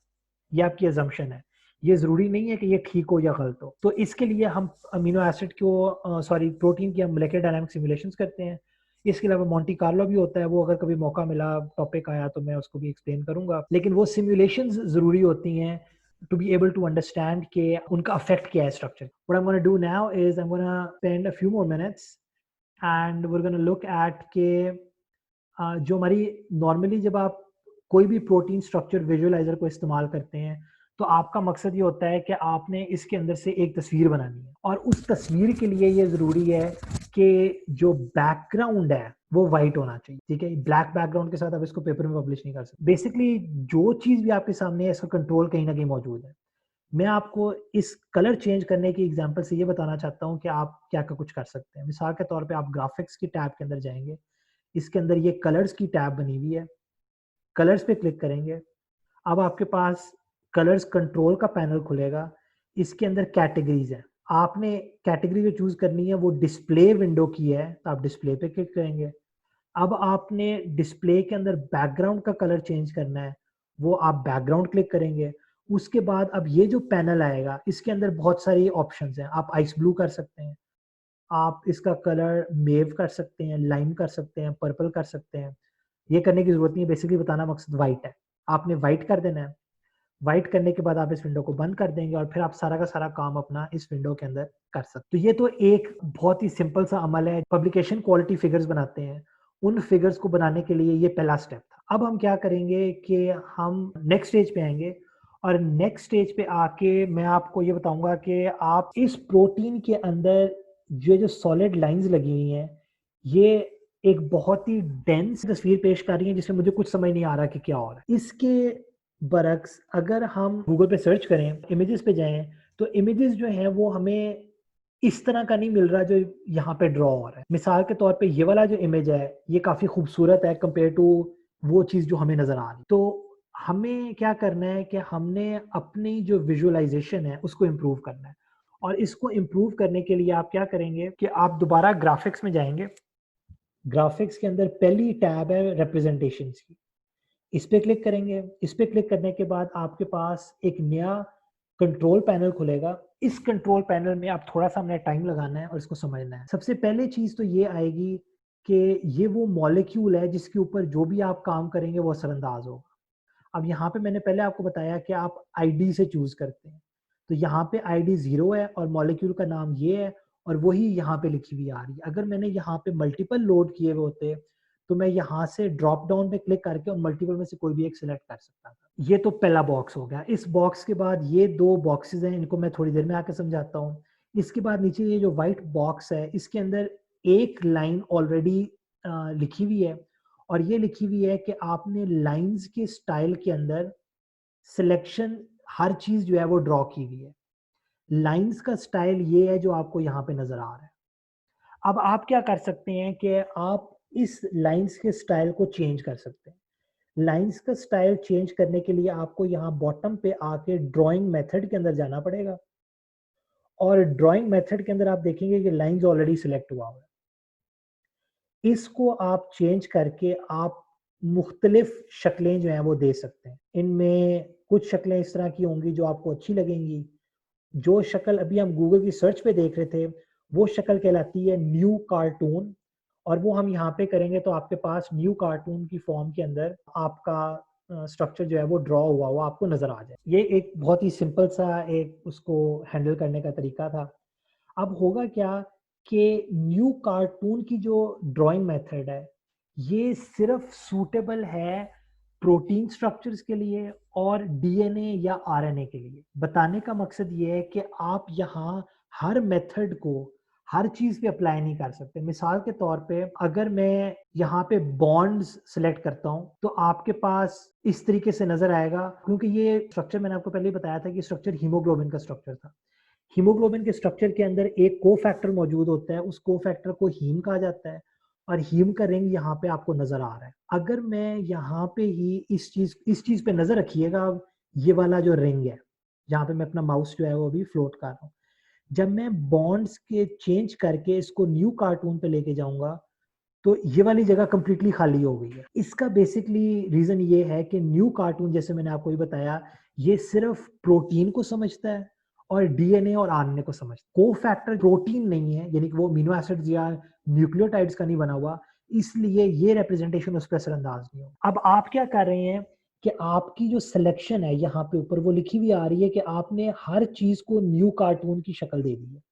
ये आपकी अजम्पशन है। ये जरूरी नहीं है कि ये ठीक हो या गलत हो। तो इसके लिए हम अमीनो एसिड को प्रोटीन की हम मोलेकुलर डायनामिक सिमुलेशंस करते हैं। इसके अलावा मोंटी कार्लो भी होता है, वो अगर कभी मौका मिला टॉपिक आया तो मैं उसको भी एक्सप्लेन करूंगा। लेकिन वो सिमुलेशंस जरूरी होती हैं to be able to understand कि उनका अफेक्ट क्या है structure. What I'm going to do now is I'm going to spend a few more minutes and we're going to look at कि जो हमारी नॉर्मली जब आप कोई भी प्रोटीन स्ट्रक्चर विजुअलाइजर को इस्तेमाल करते हैं तो आपका मकसद ये होता है कि आपने इसके अंदर से एक तस्वीर बनानी है, और उस तस्वीर के लिए ये ज़रूरी है कि जो बैकग्राउंड है वो वाइट होना चाहिए। ठीक है, ब्लैक बैकग्राउंड के साथ आप इसको पेपर में पब्लिश नहीं कर सकते। बेसिकली जो चीज़ भी आपके सामने है इसका कंट्रोल कहीं ना कहीं मौजूद है। मैं आपको इस कलर चेंज करने की एग्जांपल से ये बताना चाहता हूँ कि आप क्या क्या कुछ कर सकते हैं। मिसाल के तौर पे आप ग्राफिक्स की टैब के अंदर जाएंगे, इसके अंदर ये कलर्स की टैब बनी हुई है, कलर्स पे क्लिक करेंगे। अब आपके पास कलर्स कंट्रोल का पैनल खुलेगा, इसके अंदर कैटेगरीज है। आपने कैटेगरी जो चूज करनी है वो डिस्प्ले विंडो की है, तो आप डिस्प्ले पे क्लिक करेंगे। अब आपने डिस्प्ले के अंदर बैकग्राउंड का कलर चेंज करना है, वो आप बैकग्राउंड क्लिक करेंगे। उसके बाद अब ये जो पैनल आएगा इसके अंदर बहुत सारी ऑप्शंस हैं। आप आइस ब्लू कर सकते हैं, आप इसका कलर मेव कर सकते हैं, लाइम कर सकते हैं, पर्पल कर सकते हैं। ये करने की जरूरत नहीं है, बेसिकली बताना मकसद वाइट है। आपने वाइट कर देना है। वाइट करने के बाद आप इस विंडो को बंद कर देंगे और फिर आप सारा का सारा काम अपना इस विंडो के अंदर कर सकते। तो ये तो एक बहुत ही सिंपल सा अमल है। पब्लिकेशन क्वालिटी फिगर्स बनाते हैं, उन फिगर्स को बनाने के लिए ये पहला स्टेप था। अब हम क्या करेंगे कि हम नेक्स्ट स्टेज पे आएंगे, और नेक्स्ट स्टेज पे आके मैं आपको ये बताऊंगा कि आप इस प्रोटीन के अंदर जो सॉलिड लाइंस लगी हुई हैं ये एक बहुत ही डेंस तस्वीर पेश कर रही है जिसमें मुझे कुछ समझ नहीं आ रहा कि क्या हो रहा है। इसके बरक्स अगर हम गूगल पे सर्च करें, इमेजेस पे जाएं, तो इमेजेस जो हैं वो हमें इस तरह का नहीं मिल रहा जो यहाँ पे ड्रॉ हो रहा है। मिसाल के तौर पे ये वाला जो इमेज है ये काफी खूबसूरत है कंपेयर टू वो चीज जो हमें नजर आ रही। तो हमें क्या करना है कि हमने अपनी जो विजुअलाइजेशन है उसको इम्प्रूव करना है। और इसको इम्प्रूव करने के लिए आप क्या करेंगे कि आप दोबारा ग्राफिक्स में जाएंगे। ग्राफिक्स के अंदर पहली टैब है रिप्रेजेंटेशंस की, इस पे क्लिक करेंगे। इस पे क्लिक करने के बाद आपके पास एक नया कंट्रोल पैनल खुलेगा। इस कंट्रोल पैनल में आप थोड़ा सा हमने टाइम लगाना है और इसको समझना है। सबसे पहले चीज तो ये आएगी कि ये वो मॉलिक्यूल है जिसके ऊपर जो भी आप काम करेंगे वो असरअंदाज होगा। अब यहाँ पे मैंने पहले आपको बताया कि आप आईडी से चूज करते हैं, तो यहाँ पे आईडी 0 है और मॉलिक्यूल का नाम ये है और वही यहाँ पे लिखी हुई आ रही है। अगर मैंने यहाँ पे मल्टीपल लोड किए हुए होते तो मैं यहाँ से ड्रॉप डाउन पे क्लिक करके और मल्टीपल में से कोई भी एक सिलेक्ट कर सकता था। ये तो पहला बॉक्स हो गया। इस बॉक्स के बाद ये दो बॉक्सेस हैं, इनको मैं थोड़ी देर में आके समझाता हूँ। इसके बाद नीचे ये जो व्हाइट बॉक्स है इसके अंदर एक लाइन ऑलरेडी लिखी हुई है और ये लिखी हुई है कि आपने लाइंस के स्टाइल के अंदर सिलेक्शन हर चीज जो है वो ड्रॉ की हुई है। लाइंस का स्टाइल ये है जो आपको यहाँ पे नजर आ रहा है। अब आप क्या कर सकते हैं कि आप इस लाइंस के स्टाइल को चेंज कर सकते हैं। लाइंस का स्टाइल चेंज करने के लिए आपको यहाँ बॉटम पे आके ड्राइंग मेथड के अंदर जाना पड़ेगा और ड्राइंग मेथड के अंदर आप देखेंगे कि लाइंस ऑलरेडी सिलेक्ट हुआ हुआ है। इसको आप चेंज करके आप मुख्तलिफ शक्लें जो हैं वो दे सकते हैं। इनमें कुछ शक्लें इस तरह की होंगी जो आपको अच्छी लगेंगी। जो शक्ल अभी हम गूगल की सर्च पे देख रहे थे वो शक्ल कहलाती है न्यू कार्टून और वो हम यहाँ पे करेंगे तो आपके पास न्यू कार्टून की फॉर्म के अंदर आपका स्ट्रक्चर जो है वो ड्रॉ हुआ हुआ आपको नजर आ जाए। ये एक बहुत ही सिंपल सा एक उसको हैंडल करने का तरीका था। अब होगा क्या कि न्यू कार्टून की जो ड्राइंग मेथड है ये सिर्फ सूटेबल है प्रोटीन स्ट्रक्चर्स के लिए और डीएनए या आरएनए के लिए। बताने का मकसद ये है कि आप यहाँ हर मेथड को हर चीज पे अप्लाई नहीं कर सकते। मिसाल के तौर पे अगर मैं यहाँ पे बॉन्ड्स सिलेक्ट करता हूँ तो आपके पास इस तरीके से नजर आएगा, क्योंकि ये स्ट्रक्चर मैंने आपको पहले ही बताया था कि स्ट्रक्चर हीमोग्लोबिन का स्ट्रक्चर था। हीमोग्लोबिन के स्ट्रक्चर के अंदर एक कोफैक्टर मौजूद होता है, उस कोफैक्टर को हीम कहा जाता है और हीम का रिंग यहाँ पे आपको नजर आ रहा है। अगर मैं यहाँ पे ही इस चीज पे नजर रखिएगा, ये वाला जो रिंग है जहाँ पे मैं अपना माउस जो है वो अभी फ्लोट कर रहा हूँ, जब मैं बॉन्ड्स के चेंज करके इसको न्यू कार्टून पे लेके जाऊंगा तो ये वाली जगह कंप्लीटली खाली हो गई है। इसका बेसिकली रीजन ये है कि न्यू कार्टून, जैसे मैंने आपको ये बताया, ये सिर्फ प्रोटीन को समझता है और डीएनए और आरएनए को समझता है। कोफैक्टर प्रोटीन नहीं है, यानी कि वो अमीनो एसिड्स या न्यूक्लियोटाइड्स का नहीं बना हुआ, इसलिए ये रिप्रेजेंटेशन उस पर असरअंदाज नहीं हो। अब आप क्या कर रहे हैं कि आपकी जो सिलेक्शन है यहाँ पे ऊपर वो लिखी हुई आ रही है कि आपने हर चीज को न्यू कार्टून की शक्ल दे दी है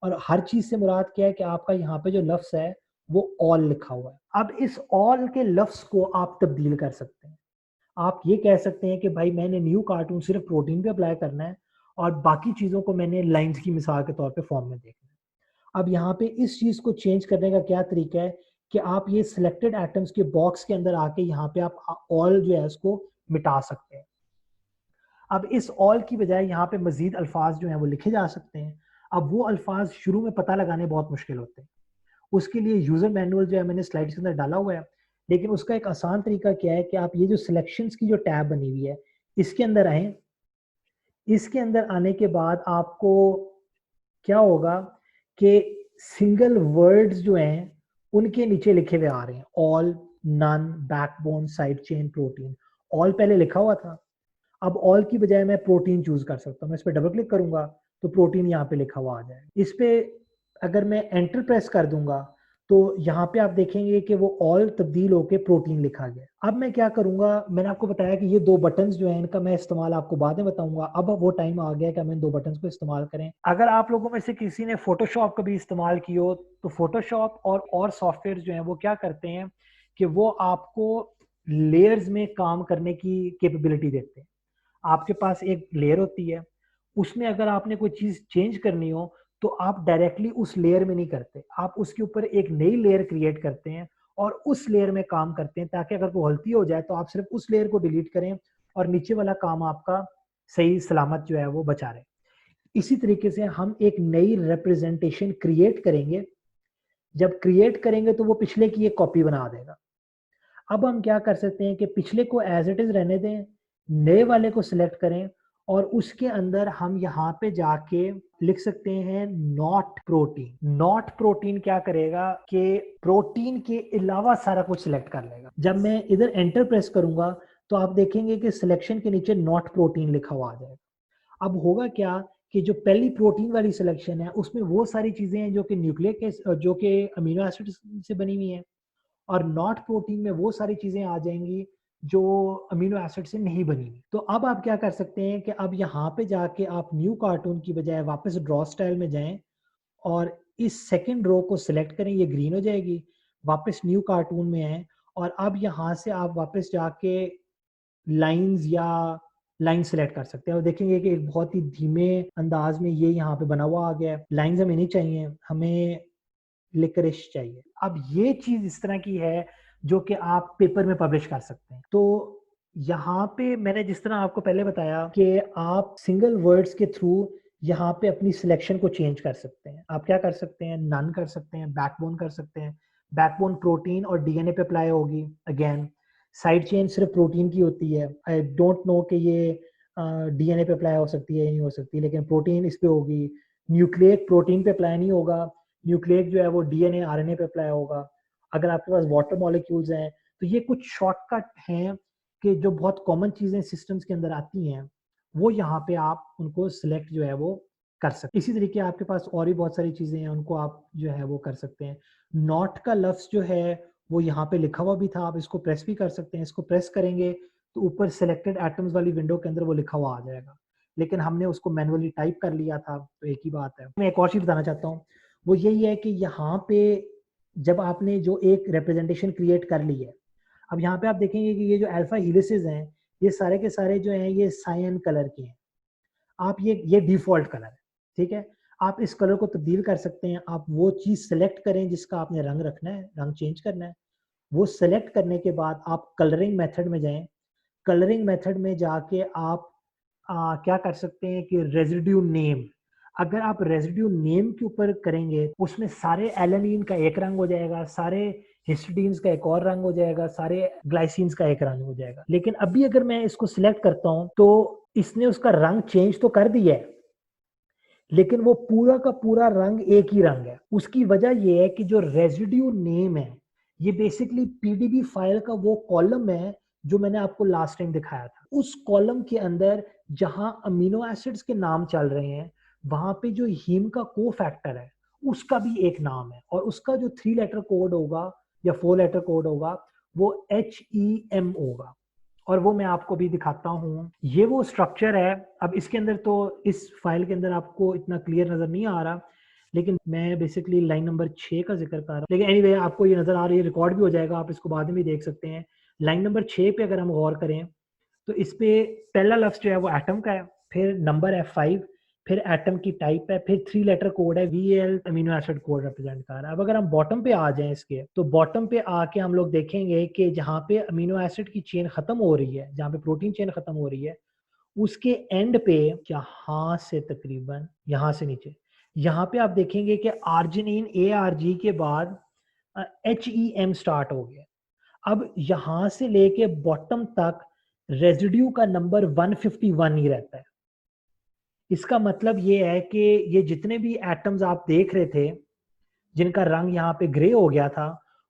और हर चीज से मुराद क्या है कि आपका यहाँ पे जो लफ्ज है वो ऑल लिखा हुआ है। अब इस ऑल के लफ्ज को आप तब्दील कर सकते हैं। आप ये कह सकते हैं कि भाई मैंने न्यू कार्टून सिर्फ प्रोटीन पे अप्लाई करना है और बाकी चीजों को मैंने लाइंस की मिसाल के तौर पे फॉर्म में देखना है। अब यहाँ पे इस चीज को चेंज करने का क्या तरीका है कि आप ये सिलेक्टेड एटम्स के बॉक्स के अंदर आके यहाँ पे आप ऑल जो है उसको मिटा सकते हैं। अब इस ऑल की बजाय यहाँ पे मजीद अल्फाज जो हैं वो लिखे जा सकते हैं। अब वो अल्फाज शुरू में पता लगाने बहुत मुश्किल होते हैं, उसके लिए यूजर मैनुअल जो है मैंने स्लाइड्स के अंदर डाला हुआ है। लेकिन उसका एक आसान तरीका क्या है कि आप ये जो सिलेक्शंस की जो टैब बनी हुई है इसके अंदर आए। इसके अंदर आने के बाद आपको क्या होगा कि सिंगल वर्ड्स जो हैं उनके नीचे लिखे हुए आ रहे हैं all, none, backbone, side chain, protein. All पहले लिखा हुआ था, अब ऑल की बजाय मैं प्रोटीन चूज कर सकता हूँ। मैं इस पर डबल क्लिक करूंगा तो प्रोटीन यहाँ पे लिखा हुआ आ जाएगा। इस पे अगर मैं एंटर प्रेस कर दूंगा तो यहाँ पे आप देखेंगे कि वो ऑल तब्दील होके प्रोटीन लिखा गया। अब मैं क्या करूंगा, मैंने आपको बताया कि ये दो बटन्स जो हैं इनका मैं इस्तेमाल आपको बाद में बताऊंगा। अब वो टाइम आ गया कि हम इन दो बटन्स को इस्तेमाल करें। अगर आप लोगों में से किसी ने फोटोशॉप कभी इस्तेमाल की हो तो फोटोशॉप और सॉफ्टवेयर जो है वो क्या करते हैं कि वो आपको लेयर्स में काम करने की कैपेबिलिटी देते हैं। आपके पास एक लेयर होती है, उसमें अगर आपने कोई चीज चेंज करनी हो तो आप डायरेक्टली उस लेयर में नहीं करते, आप उसके ऊपर एक नई लेयर क्रिएट करते हैं और उस लेयर में काम करते हैं ताकि अगर कोई गलती हो जाए तो आप सिर्फ उस लेयर को डिलीट करें और नीचे वाला काम आपका सही सलामत जो है वो बचा रहे। इसी तरीके से हम एक नई रिप्रेजेंटेशन क्रिएट करेंगे। जब क्रिएट करेंगे तो वो पिछले की एक कॉपी बना देगा। अब हम क्या कर सकते हैं कि पिछले को एज इट इज रहने दें, नए वाले को सिलेक्ट करें और उसके अंदर हम यहाँ पे जाके लिख सकते हैं नॉट प्रोटीन। नॉट प्रोटीन क्या करेगा कि प्रोटीन के अलावा सारा कुछ सिलेक्ट कर लेगा। जब मैं इधर एंटर प्रेस करूंगा तो आप देखेंगे कि सिलेक्शन के नीचे नॉट प्रोटीन लिखा हुआ आ जाएगा। अब होगा क्या कि जो पहली प्रोटीन वाली सिलेक्शन है उसमें वो सारी चीजें हैं जो कि न्यूक्लिक जो कि अमीनो एसिड से बनी हुई हैं, और नॉट प्रोटीन में वो सारी चीजें आ जाएंगी जो अमीनो एसिड से नहीं बनी हुई। तो अब आप क्या कर सकते हैं कि अब यहाँ पे जाके आप न्यू कार्टून की बजाय वापस ड्रॉ स्टाइल में जाएं और इस सेकंड रो को सिलेक्ट करें, ये ग्रीन हो जाएगी। वापस न्यू कार्टून में आए और अब यहाँ से आप वापस जाके लाइंस या लाइन सेलेक्ट कर सकते हैं और देखेंगे कि एक बहुत ही धीमे अंदाज में ये यहाँ पे बना हुआ आ गया है। लाइंस हमें नहीं चाहिए, हमें लिकरिश चाहिए। अब ये चीज इस तरह की है जो कि आप पेपर में पब्लिश कर सकते हैं। तो यहाँ पे मैंने जिस तरह आपको पहले बताया कि आप सिंगल वर्ड्स के थ्रू यहाँ पे अपनी सिलेक्शन को चेंज कर सकते हैं। आप क्या कर सकते हैं, नन कर सकते हैं, बैकबोन कर सकते हैं। बैकबोन प्रोटीन और डीएनए पे अप्लाई होगी। अगेन साइड चेन सिर्फ प्रोटीन की होती है। आई डोंट नो कि ये डीएनए पे अप्लाई हो सकती है या नहीं हो सकती, लेकिन प्रोटीन इस पे होगी। न्यूक्लिक प्रोटीन पे अप्लाई नहीं होगा, न्यूक्लिक जो है वो डीएनए आरएनए पे अप्लाई होगा। अगर आपके पास वाटर मॉलिक्यूल्स हैं तो ये कुछ शॉर्टकट हैं कि जो बहुत कॉमन चीजें सिस्टम्स के अंदर आती हैं वो यहाँ पे आप उनको सिलेक्ट जो है वो कर सकते हैं। इसी तरीके आपके पास और भी बहुत सारी चीजें हैं, उनको आप जो है वो कर सकते हैं। नॉट का लफ्ज जो है वो यहाँ पे लिखा हुआ भी था, आप इसको प्रेस भी कर सकते हैं। इसको प्रेस करेंगे तो ऊपर सिलेक्टेड एटम्स वाली विंडो के अंदर वो लिखा हुआ आ जाएगा, लेकिन हमने उसको मैनुअली टाइप कर लिया था तो एक ही बात है। मैं एक और चीज बताना चाहता हूँ, वो यही है कि यहाँ पे जब आपने जो एक रिप्रेजेंटेशन क्रिएट कर ली है, अब यहाँ पे आप देखेंगे कि ये जो अल्फा हेलिसेस हैं ये सारे के सारे जो हैं ये सायन कलर के हैं। आप ये डिफॉल्ट कलर है, ठीक है। आप इस कलर को तब्दील कर सकते हैं। आप वो चीज सेलेक्ट करें जिसका आपने रंग रखना है, रंग चेंज करना है। वो सेलेक्ट करने के बाद आप कलरिंग मेथड में जाएं। कलरिंग मेथड में जाके आप क्या कर सकते हैं कि रेजिड्यू नेम, अगर आप रेजिड्यू नेम के ऊपर करेंगे उसमें सारे एलेनिन का एक रंग हो जाएगा, सारे हिस्टिडीन्स का एक और रंग हो जाएगा, सारे ग्लाइसिन्स का एक रंग हो जाएगा। लेकिन अभी अगर मैं इसको सिलेक्ट करता हूं तो इसने उसका रंग चेंज तो कर दिया है, लेकिन वो पूरा का पूरा रंग एक ही रंग है। उसकी वजह यह है कि जो रेजिड्यू नेम है ये बेसिकली पीडीबी फाइल का वो कॉलम है जो मैंने आपको लास्ट टाइम दिखाया था। उस कॉलम के अंदर जहां अमीनो एसिड्स के नाम चल रहे हैं वहां पे जो हीम का को फैक्टर है उसका भी एक नाम है, और उसका जो 3 लेटर कोड होगा या 4 लेटर कोड होगा वो HEM होगा, और वो मैं आपको भी दिखाता हूँ। ये वो स्ट्रक्चर है। अब इसके अंदर तो इस फाइल के अंदर आपको इतना क्लियर नजर नहीं आ रहा, लेकिन मैं बेसिकली लाइन नंबर 6 का जिक्र कर रहा हूँ। लेकिन एनीवे आपको ये नजर आ रही है, रिकॉर्ड भी हो जाएगा, आप इसको बाद में भी देख सकते हैं। लाइन नंबर 6 पे अगर हम गौर करें तो इस पे पहला लफ्ज जो है वो एटम का है, फिर नंबर है 5, फिर एटम की टाइप है, फिर 3 लेटर कोड है VAL amino acid code represent कर रहा है। अब अगर हम बॉटम पे आ जाएं इसके, तो बॉटम पे आके हम लोग देखेंगे कि जहाँ पे अमीनो एसिड की चेन खत्म हो रही है, जहाँ पे प्रोटीन चेन खत्म हो रही है, उसके एंड पे यहाँ से तकरीबन यहाँ से नीचे यहाँ पे आप देखेंगे कि आर्जिनिन ARG के बाद HEM स्टार्ट हो गया। अब यहां से लेके बॉटम तक रेजिड्यू का नंबर 151 ही रहता है। इसका मतलब ये है कि ये जितने भी एटम्स आप देख रहे थे जिनका रंग यहाँ पे ग्रे हो गया था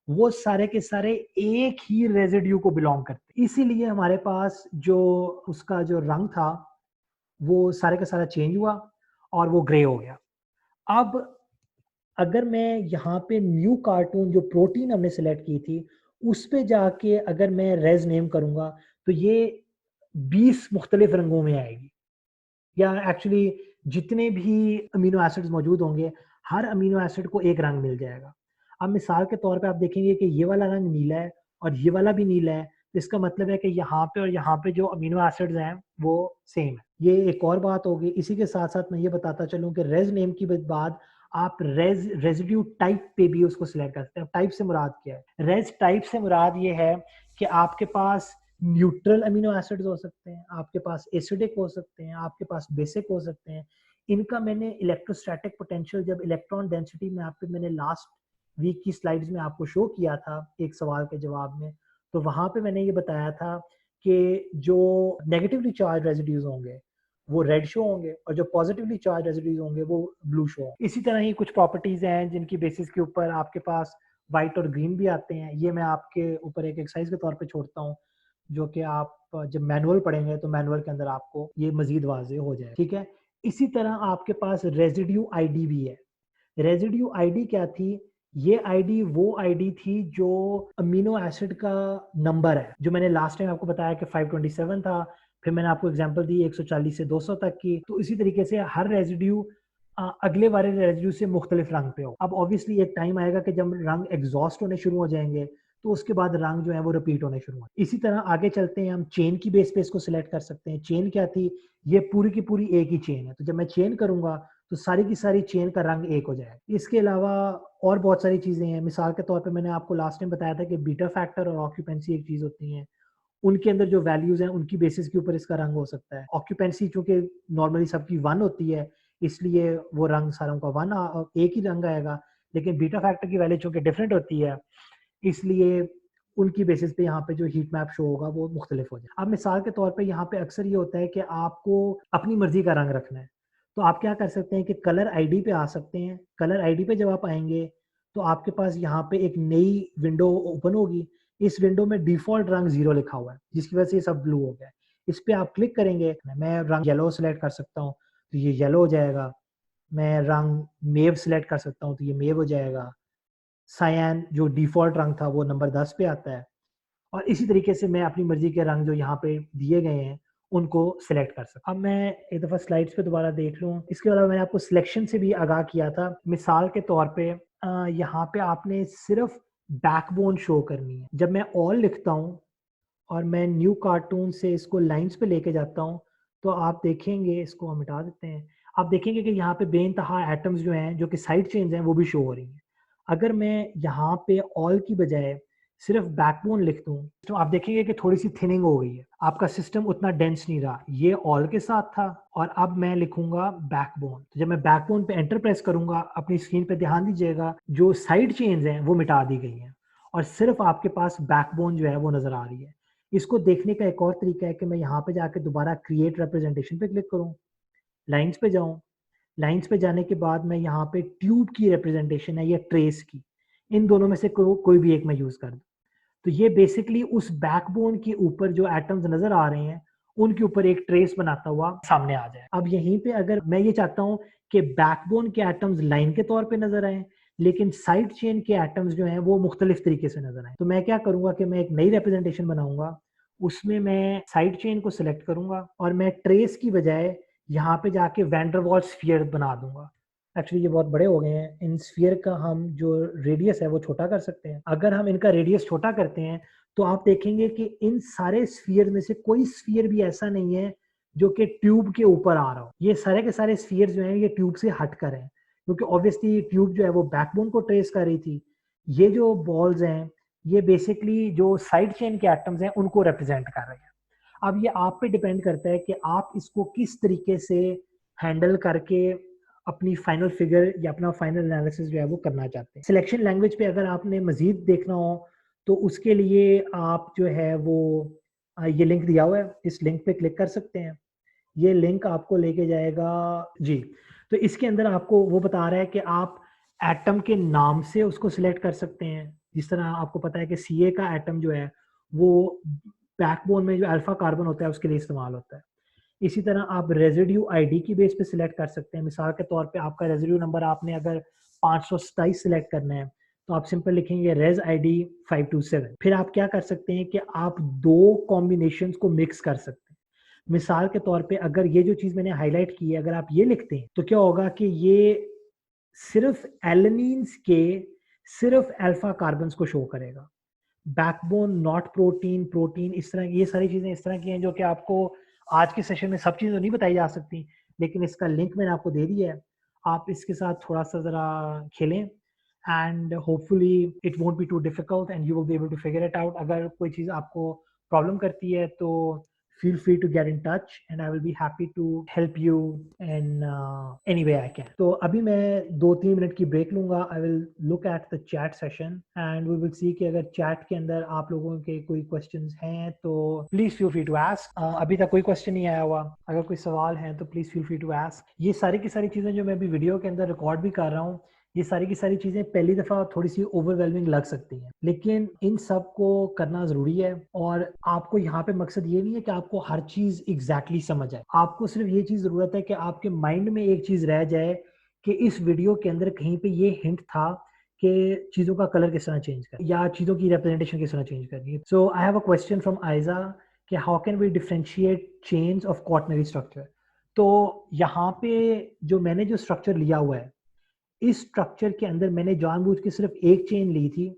वो सारे के सारे एक ही रेजिड्यू को बिलोंग करते, इसीलिए हमारे पास जो उसका जो रंग था वो सारे का सारा चेंज हुआ और वो ग्रे हो गया। अब अगर मैं यहाँ पे न्यू कार्टून जो प्रोटीन हमने सेलेक्ट की थी उस पे जाके अगर मैं रेज नेम करूंगा तो ये 20 मुख्तलिफ रंगों में आएगी, या एक्चुअली जितने भी अमीनो एसिड्स मौजूद होंगे हर अमीनो एसिड को एक रंग मिल जाएगा। अब मिसाल के तौर पे आप देखेंगे कि ये वाला रंग नीला है और ये वाला भी नीला है, तो इसका मतलब है कि यहाँ पे और यहाँ पे जो अमीनो एसिड्स हैं वो सेम है। ये एक और बात होगी। इसी के साथ साथ मैं ये बताता चलूँ कि रेज नेम की बाद आप रेजिड्यू टाइप पे भी उसको सिलेक्ट कर सकते हैं। टाइप से मुराद क्या है? रेज टाइप से मुराद ये है कि आपके पास न्यूट्रल अमीनो एसिड्स हो सकते हैं, आपके पास एसिडिक हो सकते हैं, आपके पास बेसिक हो सकते हैं। इनका मैंने इलेक्ट्रोस्टैटिक पोटेंशियल जब इलेक्ट्रॉन डेंसिटी में आपको मैंने लास्ट वीक की स्लाइड्स में आपको शो किया था एक सवाल के जवाब में, तो वहां पे मैंने ये बताया था कि जो नेगेटिवली चार्ज रेजिड्यूज होंगे वो रेड शो होंगे और जो पॉजिटिवली चार्ज रेजिड्यूज होंगे वो ब्लू शो होंगे। इसी तरह ही कुछ प्रॉपर्टीज हैं जिनकी बेसिस के ऊपर आपके पास व्हाइट और ग्रीन भी आते हैं। ये मैं आपके ऊपर एक एक्सरसाइज के तौर पे छोड़ता हूँ, जो कि आप जब मैनुअल पढ़ेंगे तो मैनुअल के अंदर आपको ये मजीद वाजे हो जाए, ठीक है। इसी तरह आपके पास रेजिड्यू आईडी भी है। रेजिड्यू आईडी क्या थी? ये आईडी वो आईडी थी जो अमीनो एसिड का नंबर है, जो मैंने लास्ट टाइम आपको बताया कि 527 था, फिर मैंने आपको एग्जांपल दी 140 से 200 तक की। तो इसी तरीके से हर रेजिड्यू अगले वाले रेजिड्यू से मुख्तलिफ रंग पे हो। अब ऑब्वियसली एक टाइम आएगा कि जब रंग एग्जॉस्ट होने शुरू हो जाएंगे तो उसके बाद रंग जो है वो रिपीट होने शुरू हो। इसी तरह आगे चलते हैं, हम चेन की बेस पे इसको सिलेक्ट कर सकते हैं। चेन क्या थी? ये पूरी की पूरी एक ही चेन है, तो जब मैं चेन करूंगा तो सारी की सारी चेन का रंग एक हो जाएगा। इसके अलावा और बहुत सारी चीजें हैं। मिसाल के तौर पे मैंने आपको लास्ट टाइम बताया था कि बीटा फैक्टर और ऑक्यूपेंसी एक चीज होती है, उनके अंदर जो वैल्यूज हैं उनकी बेसिस के ऊपर इसका रंग हो सकता है। ऑक्यूपेंसी चूंकि नॉर्मली सबकी 1 होती है, इसलिए वो रंग सारों का 1 एक ही रंग आएगा, लेकिन बीटा फैक्टर की वैल्यू चूंकि डिफरेंट होती है, इसलिए उनकी बेसिस पे यहाँ पे जो हीट मैप शो होगा वो मुख्तलिफ हो जाए। अब मिसाल के तौर पे यहाँ पे अक्सर ये होता है कि आपको अपनी मर्जी का रंग रखना है, तो आप क्या कर सकते हैं कि कलर आईडी पे आ सकते हैं। कलर आईडी पे जब आप आएंगे तो आपके पास यहाँ पे एक नई विंडो ओपन होगी। इस विंडो में डिफॉल्ट रंग 0 लिखा हुआ है, जिसकी वजह से ये सब ब्लू हो गया है। इस पे आप क्लिक करेंगे, मैं रंग येलो सेलेक्ट कर सकता हूँ तो ये येलो हो जाएगा। मैं रंग मेव सेलेक्ट कर सकता हूँ तो ये मेव हो जाएगा। सायन जो डिफॉल्ट रंग था वो नंबर 10 पे आता है। और इसी तरीके से मैं अपनी मर्जी के रंग जो यहाँ पे दिए गए हैं उनको सिलेक्ट कर सकता हूँ। अब मैं एक दफ़ा स्लाइड्स पे दोबारा देख लूँ। इसके अलावा मैंने आपको सिलेक्शन से भी आगाह किया था। मिसाल के तौर पे यहाँ पे आपने सिर्फ बैकबोन शो करनी है। जब मैं ऑल लिखता हूँ और मैं न्यू कार्टून से इसको लाइंस पे लेके जाता हूँ, तो आप देखेंगे, इसको हम मिटा देते हैं, आप देखेंगे कि यहाँ पे बेइंतहा एटम्स जो हैं जो कि साइड चेन्स हैं वो भी शो हो रही हैं। अगर मैं यहाँ पे ऑल की बजाय सिर्फ बैकबोन लिख दूँ तो आप देखेंगे कि थोड़ी सी थिनिंग हो गई है, आपका सिस्टम उतना डेंस नहीं रहा। ये ऑल के साथ था और अब मैं लिखूंगा बैकबोन। तो जब मैं बैकबोन पे एंटर प्रेस करूंगा, अपनी स्क्रीन पे ध्यान दीजिएगा, जो साइड चेन्स हैं वो मिटा दी गई हैं और सिर्फ आपके पास बैकबोन जो है वो नजर आ रही है। इसको देखने का एक और तरीका है कि मैं यहाँ पे जाके दोबारा क्रिएट रिप्रेजेंटेशन पे क्लिक करूँ, लाइंस पे जाऊँ, लाइंस पे जाने के बाद मैं यहाँ पे ट्यूब की रिप्रेजेंटेशन है या ट्रेस की, इन दोनों में से कोई भी एक मैं यूज कर दूँ। तो ये बेसिकली उस बैकबोन के ऊपर जो एटम्स नजर आ रहे हैं उनके ऊपर एक ट्रेस बनाता हुआ सामने आ जाए। अब यहीं पे अगर मैं ये चाहता हूँ कि बैकबोन के एटम्स लाइन के तौर पे नजर आए, लेकिन साइड चेन के एटम्स जो हैं वो मुख्तलिफ तरीके से नजर आए, तो मैं क्या करूंगा कि मैं एक नई रिप्रेजेंटेशन बनाऊंगा, उसमें मैं साइड चेन को सिलेक्ट करूंगा और मैं ट्रेस की बजाय यहाँ पे जाके वैंडरवाल स्फीयर बना दूंगा। एक्चुअली ये बहुत बड़े हो गए हैं, इन स्फीयर का हम जो रेडियस है वो छोटा कर सकते हैं। अगर हम इनका रेडियस छोटा करते हैं तो आप देखेंगे कि इन सारे स्फीयर में से कोई स्फीयर भी ऐसा नहीं है जो कि ट्यूब के ऊपर आ रहा हो। ये सारे के सारे स्फीयर जो हैं ये ट्यूब से हट कर हैं, क्योंकि ऑब्वियसली ट्यूब जो है वो बैकबोन को ट्रेस कर रही थी। ये जो बॉल्स हैं ये बेसिकली जो साइड चेन के एटम्स हैं उनको रिप्रेजेंट कर रहे हैं। अब ये आप पे डिपेंड करता है कि आप इसको किस तरीके से हैंडल करके अपनी फाइनल फिगर या अपना फाइनल एनालिसिस जो है वो करना चाहते हैं। सिलेक्शन लैंग्वेज पे अगर आपने मजीद देखना हो तो उसके लिए आप जो है वो ये लिंक दिया हुआ है, इस लिंक पे क्लिक कर सकते हैं। ये लिंक आपको लेके जाएगा जी। तो इसके अंदर आपको वो बता रहा है कि आप एटम के नाम से उसको सिलेक्ट कर सकते हैं। जिस तरह आपको पता है कि सी का एटम जो है वो बैकबोन में जो अल्फा कार्बन होता है उसके लिए इस्तेमाल होता है। इसी तरह आप रेजिड्यू आईडी की बेस पे सिलेक्ट कर सकते हैं। मिसाल के तौर पे आपका रेजिड्यू नंबर आपने अगर 527 सिलेक्ट करना है तो आप सिंपल लिखेंगे रेज आईडी 527। फिर आप क्या कर सकते हैं कि आप दो कॉम्बिनेशन को मिक्स कर सकते हैं। मिसाल के तौर पे अगर ये जो चीज मैंने हाईलाइट की है अगर आप ये लिखते हैं तो क्या होगा कि ये सिर्फ एलेनीन्स के सिर्फ अल्फा कार्बन को शो करेगा। बैकबोन नॉट प्रोटीन, प्रोटीन, इस तरह ये सारी चीजें इस तरह की हैं जो कि आपको आज के सेशन में सब चीजें तो नहीं बताई जा सकती, लेकिन इसका लिंक मैंने आपको दे दिया है। आप इसके साथ थोड़ा सा जरा खेलें and hopefully it won't be too difficult and you will be able to figure it out. अगर कोई चीज आपको प्रॉब्लम करती है तो feel free to get in touch and I will be happy to help you in any way I can. तो अभी मैं 2-3 मिनट की ब्रेक लूंगा. I will look at the chat session and we will see कि अगर chat के अंदर आप लोगों के कोई questions हैं तो please feel free to ask. अभी तक कोई question नहीं आया हुआ. अगर कोई सवाल है तो please feel free to ask. ये सारी की सारी चीज़ें जो मैं अभी वीडियो के अंदर रिकॉर्ड भी कर रहा हूँ, ये सारी की सारी चीज़ें पहली दफ़ा थोड़ी सी ओवरवेलमिंग लग सकती हैं, लेकिन इन सब को करना ज़रूरी है. और आपको यहाँ पे मकसद ये नहीं है कि आपको हर चीज़ एग्जैक्टली समझ आए. आपको सिर्फ ये चीज़ ज़रूरत है कि आपके माइंड में एक चीज़ रह जाए कि इस वीडियो के अंदर कहीं पे ये हिंट था कि चीज़ों का कलर किस तरह चेंज कर या चीज़ों की रिप्रेजेंटेशन किस तरह चेंज करनी है. So I have a question from Aiza कि how can we differentiate chains of quaternary structure. तो यहाँ पे जो मैंने जो स्ट्रक्चर लिया हुआ है, इस स्ट्रक्चर के अंदर मैंने जानबूझ के सिर्फ एक चेन ली थी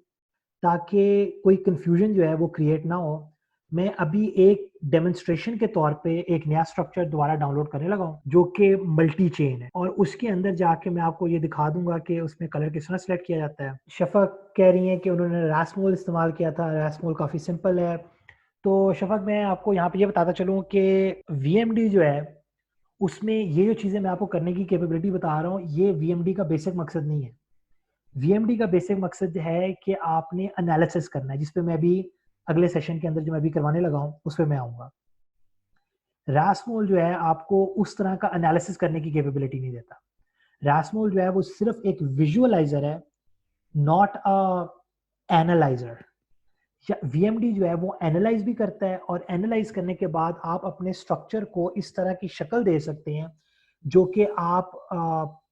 ताकि कोई कंफ्यूजन जो है वो क्रिएट ना हो. मैं अभी एक डेमोन्स्ट्रेशन के तौर पे एक नया स्ट्रक्चर दोबारा डाउनलोड करने लगा हूँ जो कि मल्टी चेन है, और उसके अंदर जाके मैं आपको ये दिखा दूंगा कि उसमें कलर किस तरह सेलेक्ट किया जाता है. शफक कह रही है कि उन्होंने रासमोल इस्तेमाल किया था. रासमोल काफ़ी सिंपल है. तो शफक मैं आपको यहाँ पे ये बताता चलूँ कि VMD जो है उसमें ये जो चीज़ें मैं आपको करने की कैपेबिलिटी बता रहा हूँ, ये VMD का बेसिक मकसद नहीं है. VMD का बेसिक मकसद है कि आपने एनालिसिस करना है, जिस पे मैं अभी अगले सेशन के अंदर जो मैं अभी करवाने लगा हूँ उस पे मैं आऊँगा. रासमोल जो है आपको उस तरह का एनालिसिस करने की कैपेबिलिटी नहीं देता. रासमोल जो है वो सिर्फ एक विजुअलाइजर है, नॉट अ एनालाइजर. VMD जो है वो एनालाइज भी करता है, और एनालाइज करने के बाद आप अपने स्ट्रक्चर को इस तरह की शक्ल दे सकते हैं जो कि आप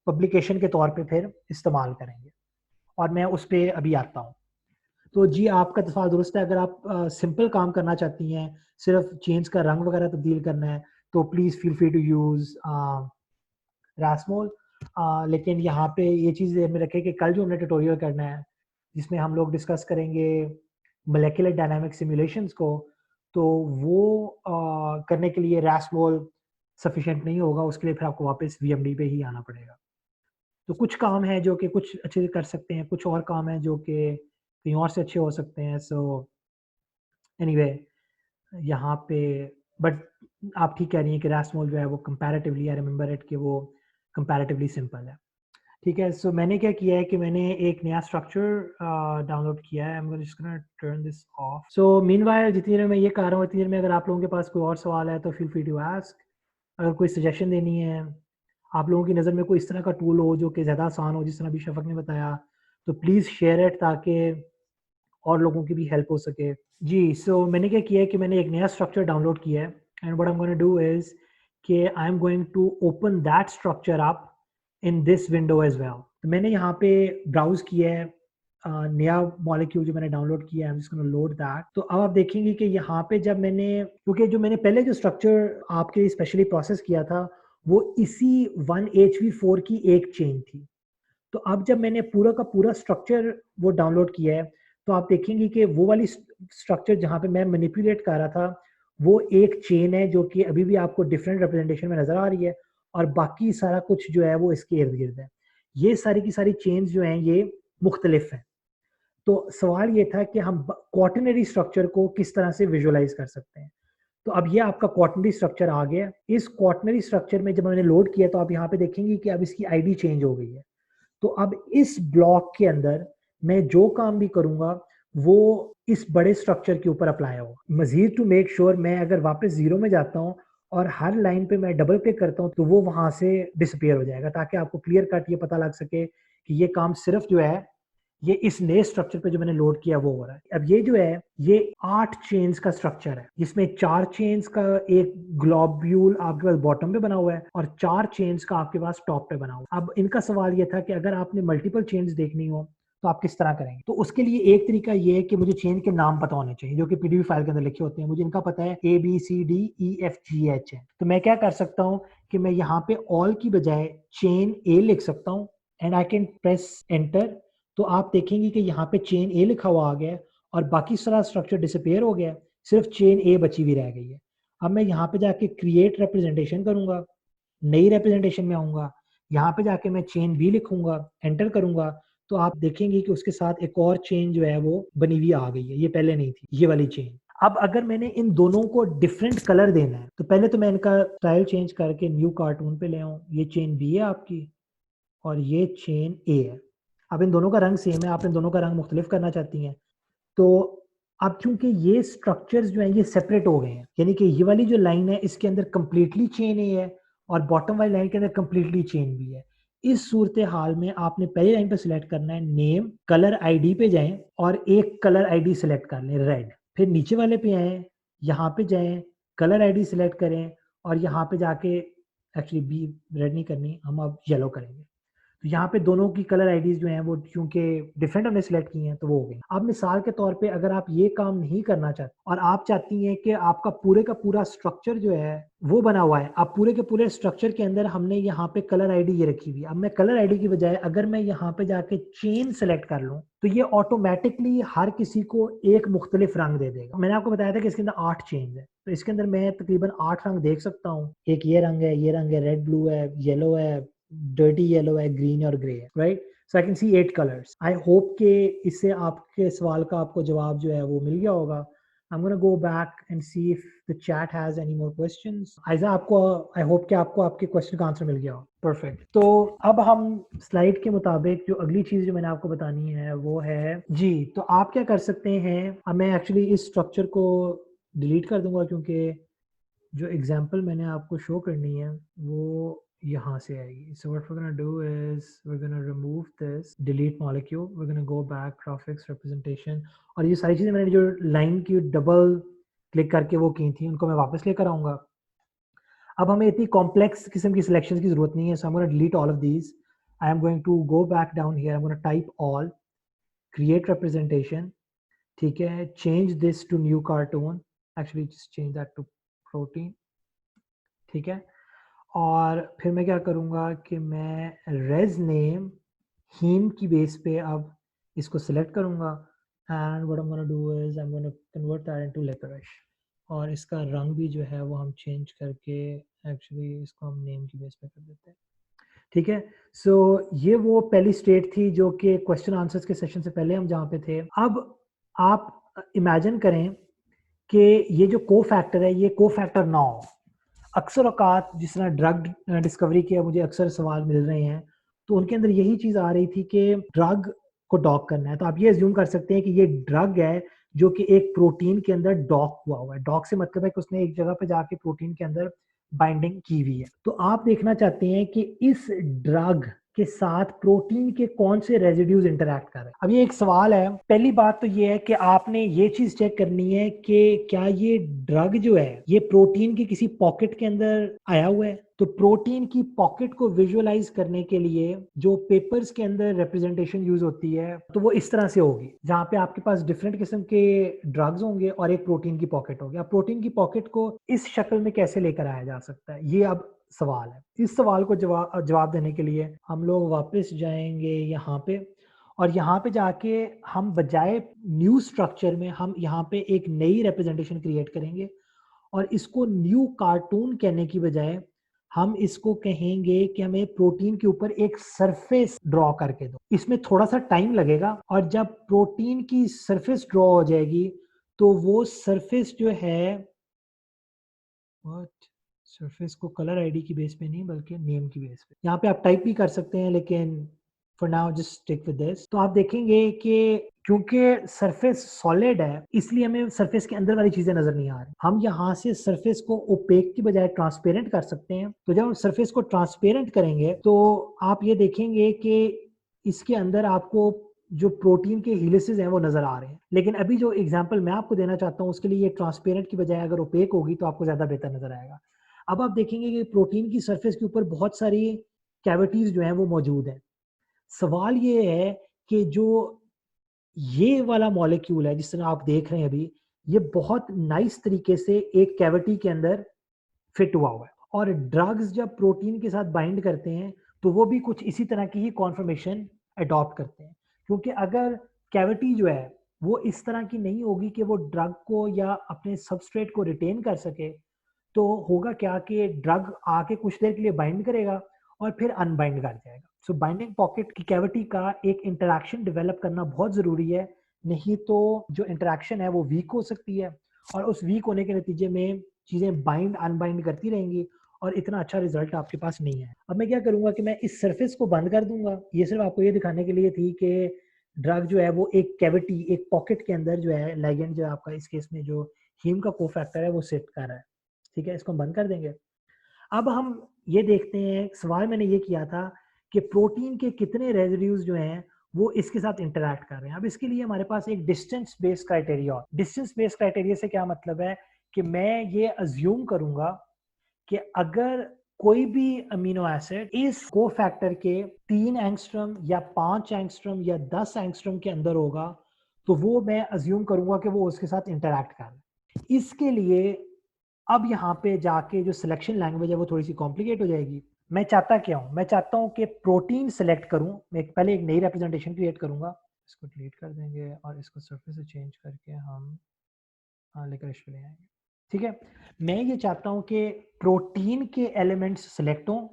पब्लिकेशन के तौर पे फिर इस्तेमाल करेंगे, और मैं उस पर अभी आता हूँ. तो जी आपका सवाल दुरुस्त है. अगर आप सिंपल काम करना चाहती हैं, सिर्फ चेन्स का रंग वगैरह तब्दील करना है, तो please feel free to use RasMol. लेकिन यहाँ पे ये चीज़ ध्यान में रखें कि कल जो हमने ट्यूटोरियल करना है जिसमें हम लोग डिस्कस करेंगे मोलेकुलर डायनामिक सिमुलेशंस को, तो वो करने के लिए रासमोल सफिशिएंट नहीं होगा. उसके लिए फिर आपको वापस VMD पे ही आना पड़ेगा. तो कुछ काम है जो कि कुछ अच्छे से कर सकते हैं, कुछ और काम है जो कि कहीं और से अच्छे हो सकते हैं. सो एनीवे यहाँ पे बट आप ठीक कह रही हैं कि रासमोल जो है वो कंपैरेटिवली, आई रिमेंबर इट, कि वो कंपैरेटिवली सिंपल है. ठीक है. सो मैंने क्या किया है कि मैंने एक नया स्ट्रक्चर डाउनलोड किया है. I am just gonna turn this of. So meanwhile जितनी देर मैं ये कर रहा हूँ उतनी देर में अगर आप लोगों के पास कोई और सवाल है तो फील फ्री टू आस्क. अगर कोई सजेशन देनी है, आप लोगों की नज़र में कोई इस तरह का टूल हो जो कि ज़्यादा आसान हो, जिस तरह अभी शफक ने बताया, तो प्लीज़ शेयर इट ताकि और लोगों की भी हेल्प हो सके. जी. सो मैंने क्या किया है कि मैंने एक नया स्ट्रक्चर डाउनलोड किया है, and what I am gonna do is कि I am going to open that structure up in this window as well. तो मैंने यहाँ पे ब्राउज किया है नया मॉलिक्यूल जो मैंने डाउनलोड किया है. I am just gonna load that. तो अब आप देखेंगे कि यहाँ पे जब मैंने, क्योंकि जो मैंने पहले जो स्ट्रक्चर आपके लिए स्पेशली प्रोसेस किया था वो इसी 1HV4 की एक चेन थी. तो अब जब मैंने पूरा का पूरा स्ट्रक्चर वो डाउनलोड किया है, तो आप देखेंगे कि वो वाली स्ट्रक्चर जहाँ पे मैं मैनिपुलेट कर रहा था वो एक चेन है जो कि अभी भी आपको डिफरेंट रिप्रेजेंटेशन में नज़र आ रही है, और बाकी सारा कुछ जो है वो इसके इर्द गिर्द है. ये सारी की सारी चेन्स जो हैं ये मुख्तलिफ हैं. तो सवाल ये था कि हम क्वाटरनरी स्ट्रक्चर को किस तरह से विजुअलाइज कर सकते हैं. तो अब ये आपका क्वाटरनरी स्ट्रक्चर आ गया. इस क्वाटरनरी स्ट्रक्चर में जब मैंने लोड किया तो आप यहाँ पे देखेंगे कि अब इसकी आईडी चेंज हो गई है. तो अब इस ब्लॉक के अंदर मैं जो काम भी करूंगा वो इस बड़े स्ट्रक्चर के ऊपर अप्लाई होगा. मजीद टू मेक श्योर मैं अगर वापस जीरो में जाता हूँ और हर लाइन पे मैं डबल क्लिक करता हूँ तो वो वहां से डिसअपियर हो जाएगा, ताकि आपको क्लियर कट ये पता लग सके कि ये काम सिर्फ जो है ये इस नए स्ट्रक्चर पे जो मैंने लोड किया वो हो रहा है. अब ये जो है ये 8 चेन्स का स्ट्रक्चर है, जिसमें 4 चेन्स का एक ग्लोब्यूल आपके पास बॉटम पे बना हुआ है और 4 चेन्स का आपके पास टॉप पे बना हुआ है. अब इनका सवाल ये था कि अगर आपने मल्टीपल चेन्स देखनी हो तो आप किस तरह करेंगे. तो उसके लिए एक तरीका ये है कि मुझे चेन के नाम पता होने चाहिए जो कि पीडीबी फाइल के अंदर लिखे होते हैं. मुझे इनका पता है ABCDEFGH है. तो मैं क्या कर सकता हूँ कि मैं यहाँ पे ऑल की बजाय चेन A लिख सकता हूँ and I can press enter. तो आप देखेंगे कि यहाँ पे चेन A लिखा हुआ आ गया है और बाकी सारा स्ट्रक्चर डिसअपियर हो गया है, सिर्फ चेन A बची हुई रह गई है. अब मैं यहाँ पे जाके क्रिएट रिप्रेजेंटेशन करूंगा, नई रिप्रेजेंटेशन में आऊंगा, यहाँ पे जाके मैं चेन B लिखूंगा, एंटर करूंगा, तो आप देखेंगे कि उसके साथ एक और चेन जो है वो बनी हुई आ गई है. ये पहले नहीं थी ये वाली चेन. अब अगर मैंने इन दोनों को डिफरेंट कलर देना है तो पहले तो मैं इनका स्टाइल चेंज करके न्यू कार्टून पे ले आऊँ। ये चेन बी है आपकी और ये चेन ए है। अब इन दोनों का रंग सेम है, आप इन दोनों का रंग मुख्तलिफ करना चाहती हैं। तो अब चूंकि ये स्ट्रक्चर्स जो हैं ये सेपरेट हो गए हैं, यानी कि ये वाली जो लाइन है इसके अंदर कंप्लीटली चेन ए है और बॉटम वाली लाइन के अंदर कंप्लीटली चेन बी है। इस सूरत हाल में आपने पहली लाइन पे सिलेक्ट करना है नेम, कलर आईडी पे जाएं और एक कलर आईडी सिलेक्ट कर लें रेड। फिर नीचे वाले पे आए, यहाँ पे जाएं, कलर आईडी सिलेक्ट करें और यहाँ पे जाके एक्चुअली बी रेड नहीं करनी, हम अब येलो करेंगे। तो यहाँ पे दोनों की कलर आईडीज जो हैं वो क्योंकि डिफरेंट हमने सिलेक्ट की हैं तो वो हो गई। अब मिसाल के तौर पे अगर आप ये काम नहीं करना चाहते और आप चाहती हैं कि आपका पूरे का पूरा स्ट्रक्चर जो है वो बना हुआ है, आप पूरे के पूरे स्ट्रक्चर के अंदर हमने यहाँ पे कलर आईडी ये रखी हुई। अब मैं कलर आईडी की बजाय अगर मैं यहाँ पे जाके चेन सेलेक्ट कर लूँ तो ये ऑटोमेटिकली हर किसी को एक मुख्तलिफ रंग दे देगा। मैंने आपको बताया था कि इसके अंदर 8 चेन है, तो इसके अंदर मैं तकरीबन 8 रंग देख सकता हूँ। एक ये रंग है, ये रंग है, रेड ब्लू है, येलो है, डर्टी येलो है, ग्रीन और ग्रे है, right. So I can see 8 colours. I hope कि इससे आपके सवाल का आपको जवाब जो है वो मिल गया होगा। I'm gonna go back and see if the chat has any more questions. Aiza आपको, आई होप कि आपको आपके क्वेश्चन का आंसर मिल गया हो। परफेक्ट। तो अब हम स्लाइड के मुताबिक जो अगली चीज जो मैंने आपको बतानी है वो है जी, तो आप क्या कर सकते हैं। अब मैं एक्चुअली इस स्ट्रक्चर को डिलीट कर दूंगा क्योंकि जो एग्जांपल मैंने आपको शो करनी है वो यहाँ से आएगी। So what we're gonna do is we're gonna remove this, delete molecule, we're gonna go back graphics representation और ये सारी चीजें मैंने जो लाइन की डबल क्लिक करके वो की थी उनको मैं वापस लेकर आऊंगा। अब हमें इतनी कॉम्प्लेक्स किस्म की सिलेक्शन की जरूरत नहीं है। So I'm gonna delete all of these. I am going to go back down here. I'm gonna type all, create representation, ठीक है, change this to new cartoon, actually just change that to protein, ठीक है। और फिर मैं क्या करूँगा कि मैं रेज नेम हीम की बेस पे अब इसको सिलेक्ट करूँगा and what I am gonna do is I am gonna convert that into licorice और इसका रंग भी जो है वो हम चेंज करके एक्चुअली इसको हम नेम की बेस पे कर देते हैं, ठीक है। सो ये वो पहली स्टेट थी जो कि क्वेश्चन आंसर्स के सेशन से पहले हम जहाँ पे थे। अब आप इमेजिन करें कि ये जो को फैक्टर है ये को फैक्टर ना हो। अक्सर औकात जिस तरह ड्रग डिस्कवरी के मुझे अक्सर सवाल मिल रहे हैं तो उनके अंदर यही चीज़ आ रही थी कि ड्रग को डॉक करना है। तो आप ये एज्यूम कर सकते हैं कि ये ड्रग है जो कि एक प्रोटीन के अंदर डॉक हुआ है। डॉक से मतलब है कि उसने एक जगह पे जाके प्रोटीन के अंदर बाइंडिंग की हुई है। तो आप देखना चाहते हैं कि इस ड्रग के साथ प्रोटीन के कौन से रेजिड्यूज इंटरैक्ट कर रहे हैं। अब ये एक सवाल है। पहली बात तो ये है कि आपने ये चीज चेक करनी है कि क्या ये ड्रग जो है ये प्रोटीन की किसी पॉकेट के अंदर आया हुआ है। तो प्रोटीन की पॉकेट को विजुअलाइज करने के लिए जो पेपर्स के अंदर रिप्रेजेंटेशन यूज होती है तो वो इस तरह से होगी जहाँ पे आपके पास डिफरेंट किस्म के ड्रग्स होंगे और एक प्रोटीन की पॉकेट होगी। अब प्रोटीन की पॉकेट को इस शक्ल में कैसे लेकर आया जा सकता है, ये अब सवाल है। इस सवाल को जवाब देने के लिए हम लोग वापस जाएंगे यहाँ पे और यहाँ पे जाके हम बजाय न्यू स्ट्रक्चर में हम यहाँ पे एक नई रिप्रेजेंटेशन क्रिएट करेंगे और इसको न्यू कार्टून कहने की बजाय हम इसको कहेंगे कि हमें प्रोटीन के ऊपर एक सरफेस ड्रॉ करके दो। इसमें थोड़ा सा टाइम लगेगा और जब प्रोटीन की सरफेस ड्रॉ हो जाएगी तो वो सरफेस जो है सरफेस को कलर आईडी की बेस पे नहीं बल्कि नेम की बेस पे, यहाँ पे आप टाइप भी कर सकते हैं लेकिन for now just stick with this. तो आप देखेंगे कि क्योंकि सरफेस सॉलिड है इसलिए हमें सरफेस के अंदर वाली चीजें नजर नहीं आ रही। हम यहाँ से सरफेस को ओपेक की बजाय ट्रांसपेरेंट कर सकते हैं। तो जब हम सरफेस को ट्रांसपेरेंट करेंगे तो आप ये देखेंगे कि इसके अंदर आपको जो प्रोटीन के हीलिसेस हैं वो नजर आ रहे हैं। लेकिन अभी जो एग्जांपल मैं आपको देना चाहता हूँ उसके लिए ये ट्रांसपेरेंट की बजाय अगर ओपेक होगी तो आपको ज्यादा बेहतर नजर आएगा। अब आप देखेंगे कि प्रोटीन की सरफेस के ऊपर बहुत सारी कैविटीज जो हैं वो मौजूद हैं। सवाल ये है कि जो ये वाला मॉलिक्यूल है जिस तरह आप देख रहे हैं अभी, ये बहुत नाइस तरीके से एक कैविटी के अंदर फिट हुआ है और ड्रग्स जब प्रोटीन के साथ बाइंड करते हैं तो वो भी कुछ इसी तरह की ही कॉन्फर्मेशन अडॉप्ट करते हैं। क्योंकि अगर कैविटी जो है वो इस तरह की नहीं होगी कि वो ड्रग को या अपने सबस्ट्रेट को रिटेन कर सके तो होगा क्या कि ड्रग आके कुछ देर के लिए बाइंड करेगा और फिर अनबाइंड कर जाएगा। सो बाइंडिंग पॉकेट की कैविटी का एक इंटरेक्शन डेवलप करना बहुत जरूरी है, नहीं तो जो इंटरेक्शन है वो वीक हो सकती है और उस वीक होने के नतीजे में चीज़ें बाइंड अनबाइंड करती रहेंगी और इतना अच्छा रिजल्ट आपके पास नहीं है। अब मैं क्या करूँगा कि मैं इस सरफेस को बंद कर दूंगा। ये सिर्फ आपको ये दिखाने के लिए थी कि ड्रग जो है वो एक कैविटी, एक पॉकेट के अंदर जो है लिगेंड जो है आपका इस केस में जो हीम का कोफैक्टर है वो सिट कर रहा है। ठीक है, इसको हम बंद कर देंगे। अब हम ये देखते हैं, सवाल मैंने ये किया था कि प्रोटीन के कितने रेजिड्यूज जो हैं वो इसके साथ इंटरैक्ट कर रहे हैं। अब इसके लिए हमारे पास एक distance based criteria. Distance based criteria से क्या मतलब है कि मैं ये अज्यूम करूंगा कि अगर कोई भी अमीनो एसिड इस कोफैक्टर के 3 एंगस्ट्रम या 5 एंगस्ट्रम या 10 एंगस्ट्रम के अंदर होगा तो वो मैं अज्यूम करूंगा कि वो उसके साथ इंटरैक्ट कर रहा है। इसके लिए अब यहाँ पे जाके जो सिलेक्शन लैंग्वेज है वो थोड़ी सी कॉम्प्लिकेट हो जाएगी। मैं चाहता क्या हूँ, मैं चाहता हूँ कि प्रोटीन सेलेक्ट करूँ। मैं पहले एक नई रिप्रेजेंटेशन क्रिएट करूंगा, इसको डिलीट कर देंगे और इसको सरफेस से चेंज करके हम लेकर इस पे ले आएंगे। ठीक है, मैं ये चाहता हूँ कि प्रोटीन के एलिमेंट्स सेलेक्ट हों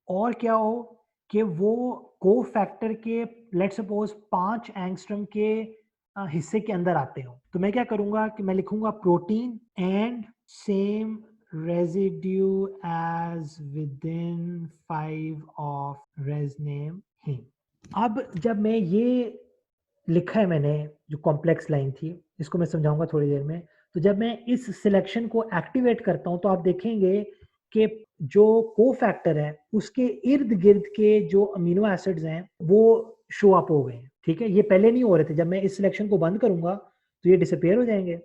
और क्या हो कि वो को फैक्टर के लेट सपोज 5 एंगस्ट्रम के हिस्से के अंदर आते हो। तो मैं क्या करूंगा कि मैं लिखूंगा protein and same residue as within 5 of resname hem. अब जब मैं ये लिखा है मैंने, जो कॉम्प्लेक्स लाइन थी, इसको मैं समझाऊंगा थोड़ी देर में। तो जब मैं इस सिलेक्शन को एक्टिवेट करता हूं तो आप देखेंगे कि जो को फैक्टर है उसके इर्द गिर्द के जो अमीनो एसिड्स हैं वो शो अप हो गए हैं। ठीक है, ये पहले नहीं हो रहे थे। जब मैं इस सिलेक्शन को बंद करूंगा तो ये डिसअपेयर हो जाएंगे।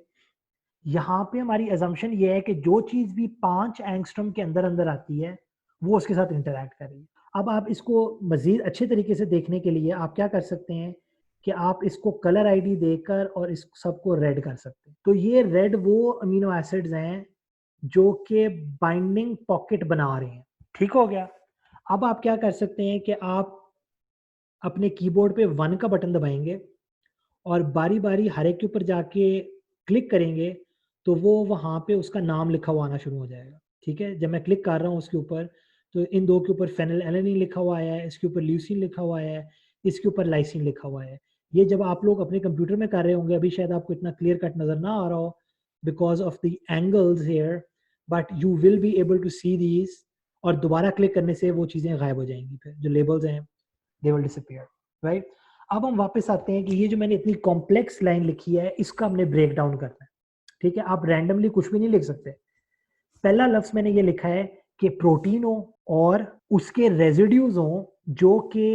यहाँ पे हमारी अजम्पशन ये है कि जो चीज भी 5 एंगस्ट्रम के अंदर अंदर आती है वो उसके साथ इंटरैक्ट कर रही है। अब आप इसको मजीद अच्छे तरीके से देखने के लिए आप क्या कर सकते हैं कि आप इसको कलर आईडी देकर और इस सबको रेड कर सकते हैं। तो ये रेड वो अमीनो एसिड्स हैं जो कि बाइंडिंग पॉकेट बना रहे हैं। ठीक हो गया। अब आप क्या कर सकते हैं कि आप अपने कीबोर्ड पे 1 का बटन दबाएंगे और बारी बारी हर एक के ऊपर जाके क्लिक करेंगे तो वो वहाँ पे उसका नाम लिखा हुआ आना शुरू हो जाएगा। ठीक है, जब मैं क्लिक कर रहा हूँ उसके ऊपर तो इन दो के ऊपर फेनिल एलेनिन लिखा हुआ है, इसके ऊपर ल्यूसिन लिखा हुआ है, इसके ऊपर लाइसिन लिखा हुआ है। ये जब आप लोग अपने कंप्यूटर में कर रहे होंगे अभी शायद आपको इतना क्लियर कट नजर ना आ रहा हो because of the angles here, but you will be able to see these. और दोबारा क्लिक करने से वो चीज़ें गायब हो जाएंगी, फिर जो लेबल्स हैं दे विल डिसअपीयर। राइट, अब हम वापस आते हैं कि ये जो मैंने इतनी कॉम्प्लेक्स लाइन लिखी है इसका हमने ब्रेक डाउन करना है। ठीक है, आप रैंडमली कुछ भी नहीं लिख सकते। पहला लफ्ज मैंने ये लिखा है कि प्रोटीन हो और उसके रेजिड्यूज हो जो कि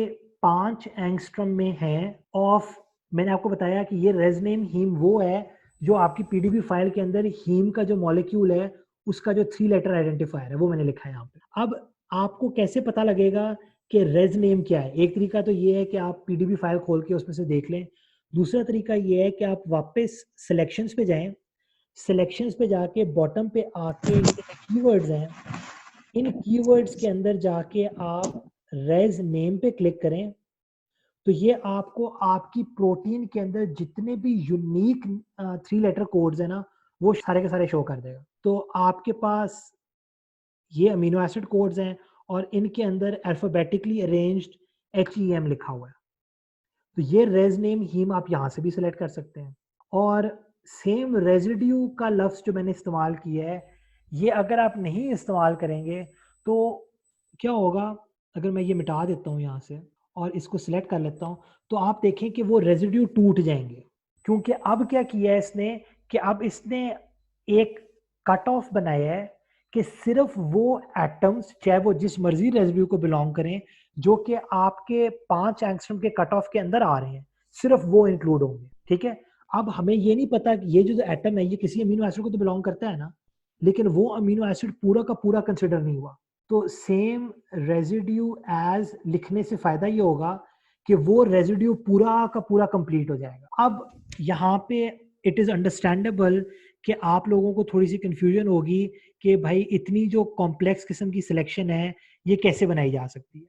5 एंगस्ट्रम में है ऑफ, मैंने आपको बताया कि ये रेजनेम हीम वो है जो आपकी पीडीबी फाइल के अंदर हीम का जो मॉलिक्यूल है उसका जो 3 लेटर आइडेंटिफायर है वो मैंने लिखा है यहाँ पे। अब आपको कैसे पता लगेगा कि रेज नेम क्या है? एक तरीका तो ये है कि आप पीडीबी फाइल खोल के उसमें से देख लें। दूसरा तरीका ये है कि आप वापस सिलेक्शंस पे जाएं, सिलेक्शंस पे जाके बॉटम पे आके कीवर्ड्स हैं, इन कीवर्ड्स के अंदर जाके आप रेज नेम पे क्लिक करें तो ये आपको आपकी प्रोटीन के अंदर जितने भी यूनिक 3 लेटर कोड्स है ना वो सारे के सारे शो कर देगा। तो आपके पास ये अमीनो एसिड कोड्स हैं और इनके अंदर अल्फाबेटिकली अरेंज्ड HEM लिखा हुआ है। तो ये रेज नेम हीम आप यहाँ से भी सिलेक्ट कर सकते हैं। और सेम रेजिड्यू का लफ्ज जो मैंने इस्तेमाल किया है ये अगर आप नहीं इस्तेमाल करेंगे तो क्या होगा, अगर मैं ये मिटा देता हूँ यहाँ से और इसको सिलेक्ट कर लेता हूँ तो आप देखें कि वो रेजिड्यू टूट जाएंगे। क्योंकि अब क्या किया है इसने कि अब इसने एक कट ऑफ बनाया है कि सिर्फ वो एटम्स चाहे वो जिस मर्जी रेजिड्यू को बिलोंग करें जो कि आपके 5 एंगस्ट्रम के कट ऑफ के अंदर आ रहे हैं सिर्फ वो इंक्लूड होंगे। ठीक है, अब हमें ये नहीं पता कि ये जो एटम है ये किसी अमीनो एसिड को तो बिलोंग करता है ना, लेकिन वो अमीनो एसिड पूरा का पूरा कंसिडर नहीं हुआ। तो सेम रेजिड्यू एज लिखने से फायदा ये होगा कि वो रेजिड्यू पूरा का पूरा कंप्लीट हो जाएगा। अब यहाँ पे इट इज अंडरस्टैंडेबल कि आप लोगों को थोड़ी सी कंफ्यूजन होगी कि भाई इतनी जो कॉम्प्लेक्स किस्म की सिलेक्शन है ये कैसे बनाई जा सकती है।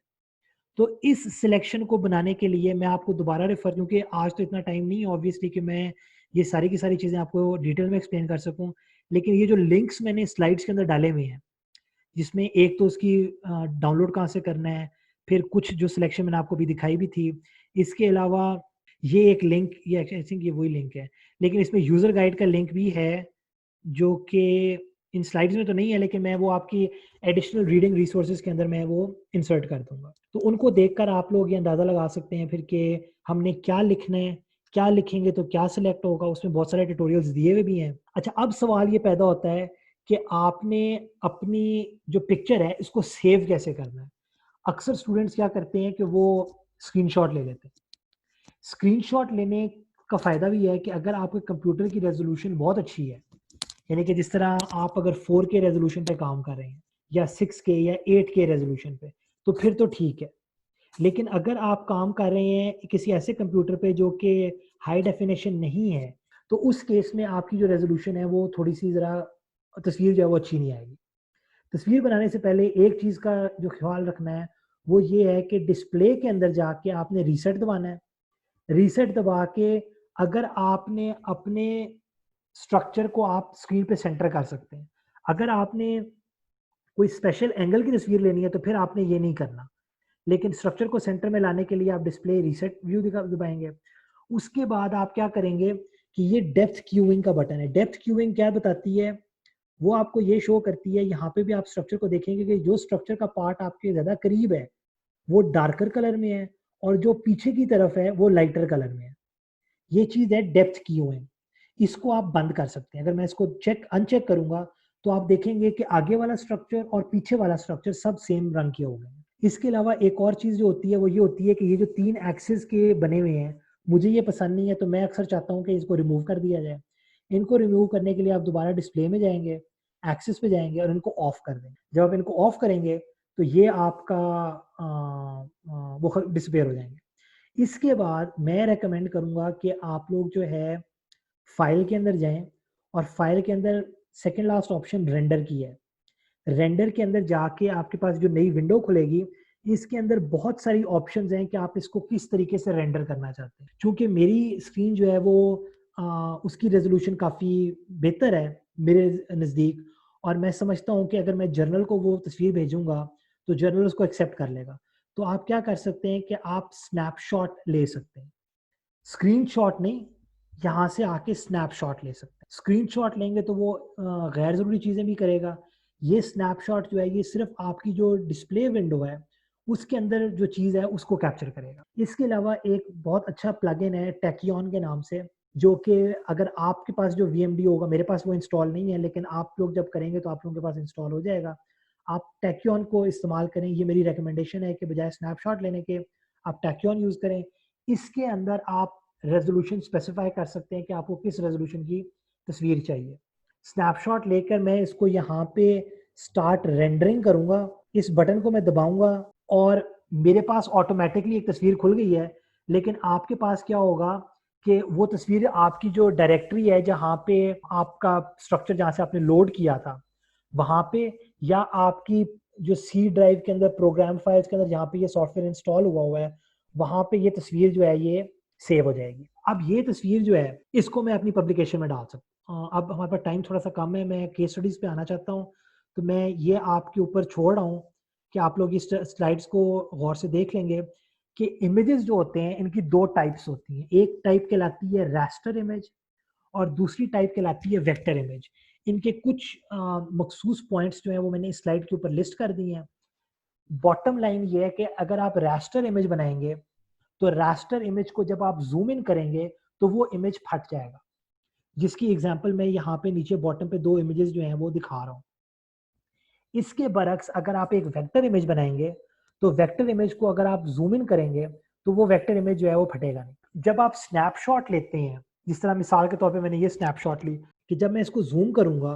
तो इस सिलेक्शन को बनाने के लिए मैं आपको दोबारा रेफर, क्योंकि आज तो इतना टाइम नहीं है ऑब्वियसली कि मैं ये सारी की सारी चीज़ें आपको डिटेल में एक्सप्लेन कर सकूं, लेकिन ये जो लिंक्स मैंने स्लाइड्स के अंदर डाले हुए हैं जिसमें एक तो उसकी डाउनलोड कहाँ से करना है, फिर कुछ जो सिलेक्शन मैंने आपको भी दिखाई भी थी, इसके अलावा ये एक लिंक, ये आई थिंक ये वही लिंक है, लेकिन इसमें यूज़र गाइड का लिंक भी है जो कि इन स्लाइड्स में तो नहीं है, लेकिन मैं वो आपकी एडिशनल रीडिंग रिसोर्सेज के अंदर मैं वो इंसर्ट कर दूंगा। तो उनको देखकर आप लोग ये अंदाज़ा लगा सकते हैं फिर कि हमने क्या लिखना है, क्या लिखेंगे तो क्या सिलेक्ट होगा। उसमें बहुत सारे ट्यूटोरियल्स दिए हुए भी हैं। अच्छा, अब सवाल ये पैदा होता है कि आपने अपनी जो पिक्चर है इसको सेव कैसे करना है। अक्सर स्टूडेंट्स क्या करते हैं कि वो स्क्रीनशॉट ले लेते हैं। स्क्रीनशॉट लेने का फ़ायदा भी है कि अगर आपके कंप्यूटर की रेजोल्यूशन बहुत अच्छी है, यानी कि जिस तरह आप अगर 4K रेजोल्यूशन पे काम कर रहे हैं या 6K या 8K रेजोल्यूशन पे, तो फिर तो ठीक है। लेकिन अगर आप काम कर रहे हैं किसी ऐसे कंप्यूटर पे जो कि हाई डेफिनेशन नहीं है, तो उस केस में आपकी जो रेजोल्यूशन है वो थोड़ी सी ज़रा तस्वीर जो है वो अच्छी नहीं आएगी। तस्वीर बनाने से पहले एक चीज़ का जो ख्याल रखना है वो ये है कि डिस्प्ले के अंदर जाके आपने रीसेट दबाना है। रीसेट दबा के अगर आपने अपने स्ट्रक्चर को आप स्क्रीन पे सेंटर कर सकते हैं। अगर आपने कोई स्पेशल एंगल की तस्वीर लेनी है तो फिर आपने ये नहीं करना। लेकिन स्ट्रक्चर को सेंटर में लाने के लिए आप डिस्प्ले रीसेट व्यू दबाएंगे। उसके बाद आप क्या करेंगे कि ये डेप्थ क्यूइंग का बटन है। डेप्थ क्यूइंग क्या बताती है, वो आपको ये शो करती है, यहाँ पे भी आप स्ट्रक्चर को देखेंगे कि जो स्ट्रक्चर का पार्ट आपके ज़्यादा करीब है वो डार्कर कलर में है और जो पीछे की तरफ है वो लाइटर कलर में है। ये चीज़ है डेप्थ क्यूइंग। इसको आप बंद कर सकते हैं। अगर मैं इसको अनचेक करूंगा तो आप देखेंगे कि आगे वाला स्ट्रक्चर और पीछे वाला स्ट्रक्चर सब सेम रंग के हो गए हैं। इसके अलावा एक और चीज़ जो होती है वो ये होती है कि ये जो 3 एक्सिस के बने हुए हैं, मुझे ये पसंद नहीं है, तो मैं अक्सर चाहता हूँ कि इसको रिमूव कर दिया जाए। इनको रिमूव करने के लिए आप दोबारा डिस्प्ले में जाएंगे, एक्सिस पे जाएंगे और इनको ऑफ कर देंगे। जब आप इनको ऑफ करेंगे तो ये आपका वो डिसअपेयर हो जाएंगे। इसके बाद मैं रेकमेंड करूंगा कि आप लोग जो है फाइल के अंदर जाएं और फाइल के अंदर सेकंड लास्ट ऑप्शन रेंडर की है। रेंडर के अंदर जाके आपके पास जो नई विंडो खुलेगी, इसके अंदर बहुत सारी ऑप्शंस हैं कि आप इसको किस तरीके से रेंडर करना चाहते हैं। चूंकि मेरी स्क्रीन जो है वो उसकी रेजोल्यूशन काफ़ी बेहतर है मेरे नज़दीक, और मैं समझता हूँ कि अगर मैं जर्नल को वो तस्वीर भेजूंगा तो जर्नल उसको एक्सेप्ट कर लेगा। तो आप क्या कर सकते हैं कि आप स्नैपशॉट ले सकते हैं, स्क्रीनशॉट नहीं, यहाँ से आके स्नैपशॉट ले सकते हैं। स्क्रीनशॉट लेंगे तो वो गैर ज़रूरी चीज़ें भी करेगा। ये स्नैपशॉट जो है ये सिर्फ आपकी जो डिस्प्ले विंडो है उसके अंदर जो चीज़ है उसको कैप्चर करेगा। इसके अलावा एक बहुत अच्छा प्लगइन है टैकियन के नाम से, जो कि अगर आपके पास जो वीएमडी होगा, मेरे पास वो इंस्टॉल नहीं है, लेकिन आप लोग जब करेंगे तो आप लोगों के पास इंस्टॉल हो जाएगा। आप टैकियन को इस्तेमाल करें, ये मेरी रिकमेंडेशन है कि बजाय स्नैपशॉट लेने के आप टैकियन यूज़ करें। इसके अंदर आप रेजोल्यूशन स्पेसिफाई कर सकते हैं कि आपको किस रेजोल्यूशन की तस्वीर चाहिए। स्नैपशॉट लेकर मैं इसको यहाँ पे स्टार्ट रेंडरिंग करूँगा, इस बटन को मैं दबाऊँगा और मेरे पास ऑटोमेटिकली एक तस्वीर खुल गई है। लेकिन आपके पास क्या होगा कि वो तस्वीर आपकी जो डायरेक्टरी है जहाँ पे आपका स्ट्रक्चर जहाँ से आपने लोड किया था वहाँ पे, या आपकी जो सी ड्राइव के अंदर प्रोग्राम फाइल्स के अंदर जहाँ पे ये सॉफ्टवेयर इंस्टॉल हुआ है वहाँ पे ये तस्वीर जो है ये सेव हो जाएगी। अब ये तस्वीर जो है इसको मैं अपनी पब्लिकेशन में डाल सकता हूँ। अब हमारे पास टाइम थोड़ा सा कम है, मैं केस स्टडीज पे आना चाहता हूँ, तो मैं ये आपके ऊपर छोड़ रहा हूँ कि आप लोग इस स्लाइड्स को गौर से देख लेंगे कि इमेजेस जो होते हैं इनकी दो टाइप्स होती हैं। एक टाइप कहलाती है रास्टर इमेज और दूसरी टाइप कहलाती है वेक्टर इमेज। इनके कुछ मखसूस पॉइंट्स जो है वो मैंने इस स्लाइड के ऊपर लिस्ट कर दिए हैं। बॉटम लाइन ये है कि अगर आप रास्टर इमेज बनाएंगे तो रास्टर इमेज को जब आप जूम इन करेंगे तो वो इमेज फट जाएगा, जिसकी एग्जांपल मैं यहाँ पे नीचे बॉटम पे दो इमेजेस जो हैं वो दिखा रहा हूँ। इसके बरक्स अगर आप एक वेक्टर इमेज बनाएंगे तो वेक्टर इमेज को अगर आप जूम इन करेंगे तो वो वेक्टर इमेज जो है वो फटेगा नहीं। जब आप स्नैपशॉट लेते हैं, जिस तरह मिसाल के तौर पे मैंने ये स्नैपशॉट ली, कि जब मैं इसको जूम करूंगा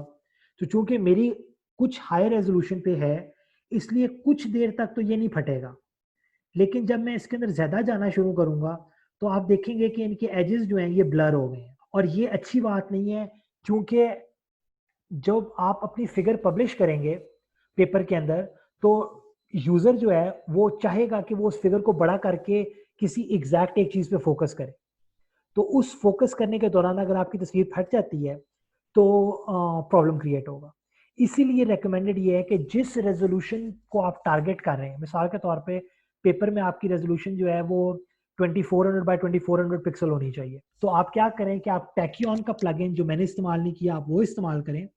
तो चूंकि मेरी कुछ हाई रेजोल्यूशन पे है इसलिए कुछ देर तक तो ये नहीं फटेगा। लेकिन जब मैं इसके अंदर ज़्यादा जाना शुरू करूंगा तो आप देखेंगे कि इनके एजेस जो हैं ये ब्लर हो गए हैं, और ये अच्छी बात नहीं है। क्योंकि जब आप अपनी फिगर पब्लिश करेंगे पेपर के अंदर तो यूज़र जो है वो चाहेगा कि वो उस फिगर को बड़ा करके किसी एग्जैक्ट एक चीज़ पे फोकस करे। तो उस फोकस करने के दौरान अगर आपकी तस्वीर फट जाती है तो प्रॉब्लम क्रिएट होगा। इसीलिए रेकमेंडेड ये है कि जिस रेजोल्यूशन को आप टारगेट कर रहे हैं, मिसाल के तौर पे पेपर में आपकी रेजोल्यूशन जो है वो 2400 बाय 2400 पिक्सल होनी चाहिए। तो आप क्या करें कि आप टैकियन का प्लगइन जो मैंने इस्तेमाल नहीं किया आप वो इस्तेमाल करें,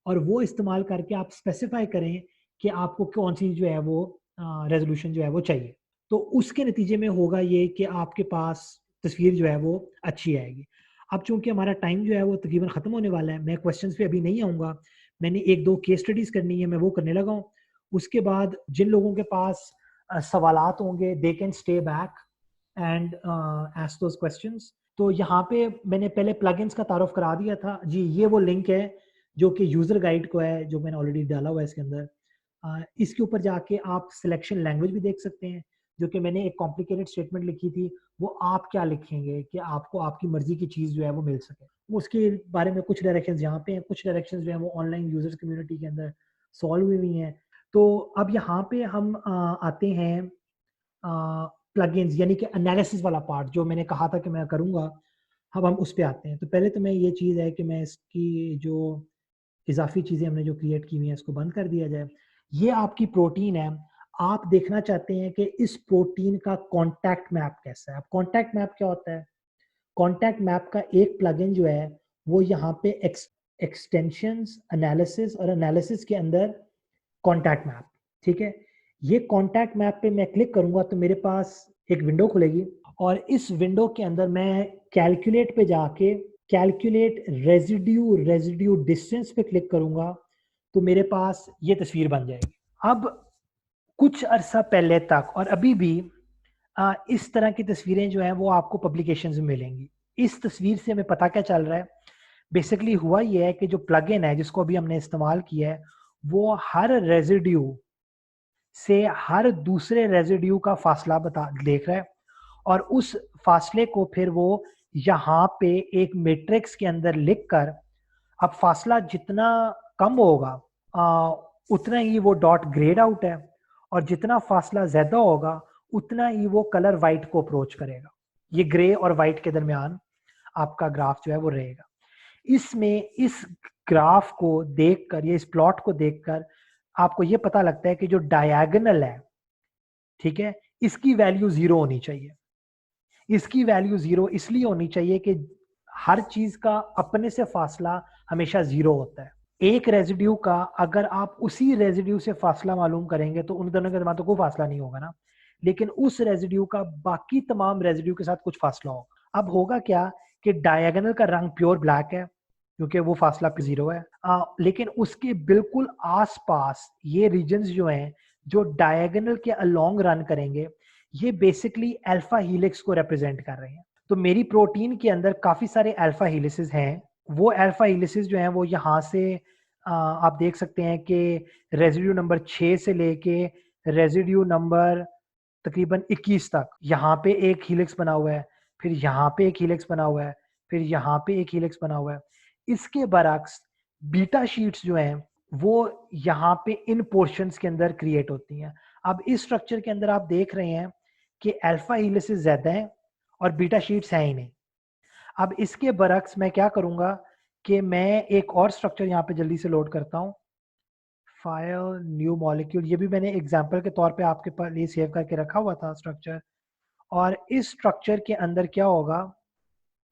और वो इस्तेमाल करके आप स्पेसिफाई करें कि आपको कौन सी जो है वो रेजोल्यूशन जो है वो चाहिए। तो उसके नतीजे में होगा ये कि आपके पास तस्वीर जो है वो अच्छी आएगी। अब चूंकि हमारा टाइम जो है वो तकरीबन ख़त्म होने वाला है, मैं क्वेश्चंस पे अभी नहीं आऊँगा, मैंने एक दो केस स्टडीज़ करनी है, मैं वो करने लगा हूँ। उसके बाद जिन लोगों के पास सवालात होंगे they can stay back and ask those questions. तो यहाँ पे मैंने पहले प्लगइन्स का तारुफ करा दिया था जी, ये वो लिंक है जो कि यूज़र गाइड को है, जो मैंने ऑलरेडी डाला हुआ है इसके अंदर। इसके ऊपर जाके आप सिलेक्शन लैंग्वेज भी देख सकते हैं, जो कि मैंने एक कॉम्प्लिकेटेड स्टेटमेंट लिखी थी, वो आप क्या लिखेंगे कि आपको आपकी मर्जी की चीज़ जो है वो मिल सके। उसके बारे में कुछ डायरेक्शंस यहाँ पे हैं, कुछ डायरेक्शंस जो हैं वो ऑनलाइन यूजर्स कम्युनिटी के अंदर सॉल्व हुई हुई हैं। तो अब यहाँ पे हम आते हैं प्लगइन्स यानी कि एनालिसिस वाला पार्ट जो मैंने कहा था कि मैं करूँगा। अब हम उस पे आते हैं। तो पहले तो मैं ये चीज़ है कि मैं इसकी जो इज़ाफ़ी चीज़ें हमने जो क्रिएट की हुई हैं इसको बंद कर दिया जाए। ये आपकी प्रोटीन है। आप देखना चाहते हैं कि इस प्रोटीन का कॉन्टैक्ट मैप कैसा है। अब कॉन्टैक्ट मैप क्या होता है? कॉन्टैक्ट मैप का एक प्लगइन जो है वो यहाँ पे एक्सटेंशंस एनालिसिस और एनालिसिस के अंदर कॉन्टैक्ट मैप, ठीक है। ये कॉन्टैक्ट मैप पे मैं क्लिक करूंगा तो मेरे पास एक विंडो खुलेगी, और इस विंडो के अंदर मैं कैलकुलेट पे जाके कैलकुलेट रेजिड्यू डिस्टेंस पे क्लिक करूंगा तो मेरे पास ये तस्वीर बन जाएगी। अब कुछ अरसा पहले तक और अभी भी इस तरह की तस्वीरें जो हैं वो आपको पब्लिकेशंस में मिलेंगी। इस तस्वीर से हमें पता क्या चल रहा है, बेसिकली हुआ ये है कि जो प्लगइन है जिसको अभी हमने इस्तेमाल किया है वो हर रेजिड्यू से हर दूसरे रेजिड्यू का फासला देख रहा है, और उस फासले को फिर वो यहाँ पे एक मैट्रिक्स के अंदर लिख कर, अब फासला जितना कम होगा उतना ही वो डॉट ग्रेड आउट है, और जितना फासला ज्यादा होगा उतना ही वो कलर वाइट को अप्रोच करेगा। ये ग्रे और वाइट के दरमियान आपका ग्राफ जो है वो रहेगा। इसमें इस ग्राफ को देखकर या इस प्लॉट को देखकर आपको ये पता लगता है कि जो डायगोनल है, ठीक है, इसकी वैल्यू 0 होनी चाहिए। इसकी वैल्यू 0 इसलिए होनी चाहिए कि हर चीज का अपने से फासला हमेशा 0 होता है। एक रेजिड्यू का अगर आप उसी रेजिड्यू से फासला मालूम करेंगे तो उन दोनों के दरमियान तो कोई फासला नहीं होगा ना, लेकिन उस रेजिड्यू का बाकी तमाम रेजिड्यू के साथ कुछ फासला होगा। अब होगा क्या कि डायगोनल का रंग प्योर ब्लैक है क्योंकि वो फासला 0 है, लेकिन उसके बिल्कुल आसपास ये रीजन्स जो हैं जो डायगोनल के अलोंग रन करेंगे, ये बेसिकली अल्फा हीलिक्स को रिप्रेजेंट कर रहे हैं। तो मेरी प्रोटीन के अंदर काफी सारे अल्फा हीलिसेस हैं। वो अल्फा हीलिसेस जो हैं वो यहाँ से आप देख सकते हैं कि रेजिड्यू नंबर 6 से लेके रेजिड्यू नंबर तकरीबन 21 तक यहाँ पे एक हीलिक्स बना हुआ है, फिर यहाँ पे एक हीलिक्स बना हुआ है, फिर यहाँ पे एक हीलिक्स बना हुआ है। इसके बरक्स बीटा शीट्स जो हैं वो यहाँ पे इन पोर्शंस के अंदर क्रिएट होती हैं। अब इस स्ट्रक्चर के अंदर आप देख रहे हैं कि अल्फा हीलिसेस ज्यादा हैं और बीटा शीट्स हैं ही नहीं। अब इसके बरक्स मैं क्या करूंगा कि मैं एक और स्ट्रक्चर यहाँ पे जल्दी से लोड करता हूँ, फाइल न्यू मॉलिक्यूल। ये भी मैंने एग्जांपल के तौर पे आपके लिए सेव करके रखा हुआ था स्ट्रक्चर। और इस स्ट्रक्चर के अंदर क्या होगा,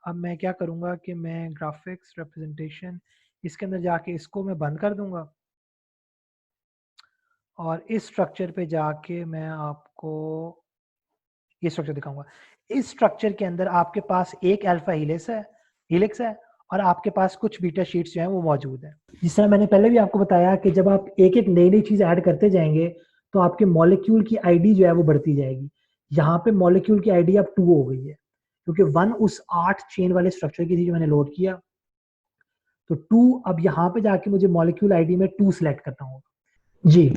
अब मैं क्या करूंगा कि मैं ग्राफिक्स रिप्रेजेंटेशन इसके अंदर जाके इसको मैं बंद कर दूंगा, और इस स्ट्रक्चर पे जाके मैं आपको ये स्ट्रक्चर दिखाऊंगा। इस स्ट्रक्चर के अंदर आपके पास एक अल्फा हीलिक्स है और आपके पास कुछ बीटा शीट्स जो हैं वो मौजूद है। जिस तरह मैंने पहले भी आपको बताया कि जब आप एक एक नई नई चीज ऐड करते जाएंगे तो आपके मॉलिक्यूल की आईडी जो है वो बढ़ती जाएगी। यहाँ पे मॉलिक्यूल की आईडी अब 2 हो गई है क्योंकि 1 उस 8 चेन वाले स्ट्रक्चर की थी जो मैंने लोड किया, तो 2 अब यहाँ पे जाके मुझे मॉलिक्यूल आईडी में 2 सिलेक्ट करना होगा जी।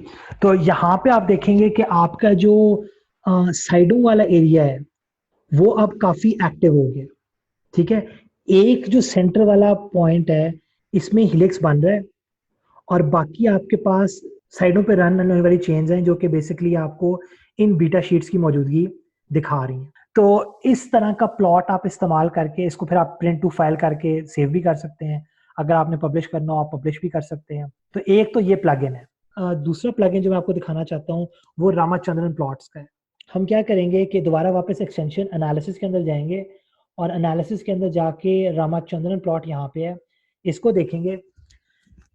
तो यहाँ पे आप देखेंगे कि आपका जो साइडों वाला एरिया है वो अब काफी एक्टिव हो गया, ठीक है। एक जो सेंटर वाला पॉइंट है इसमें हिलिक्स बन रहा है, और बाकी आपके पास साइडों पे रन होने वाली चेन्स हैं जो कि बेसिकली आपको इन बीटा शीट्स की मौजूदगी दिखा रही हैं। तो इस तरह का प्लॉट आप इस्तेमाल करके इसको फिर आप प्रिंट टू फाइल करके सेव भी कर सकते हैं। अगर आपने पब्लिश करना हो आप पब्लिश भी कर सकते हैं। तो एक तो ये प्लगइन है। दूसरा प्लगइन जो मैं आपको दिखाना चाहता हूँ वो रामाचंद्रन प्लॉट्स का है। हम क्या करेंगे कि दोबारा वापस एक्सटेंशन एनालिसिस के अंदर जाएंगे और एनालिसिस के अंदर जाके रामाचंद्रन प्लॉट यहाँ पे है, इसको देखेंगे।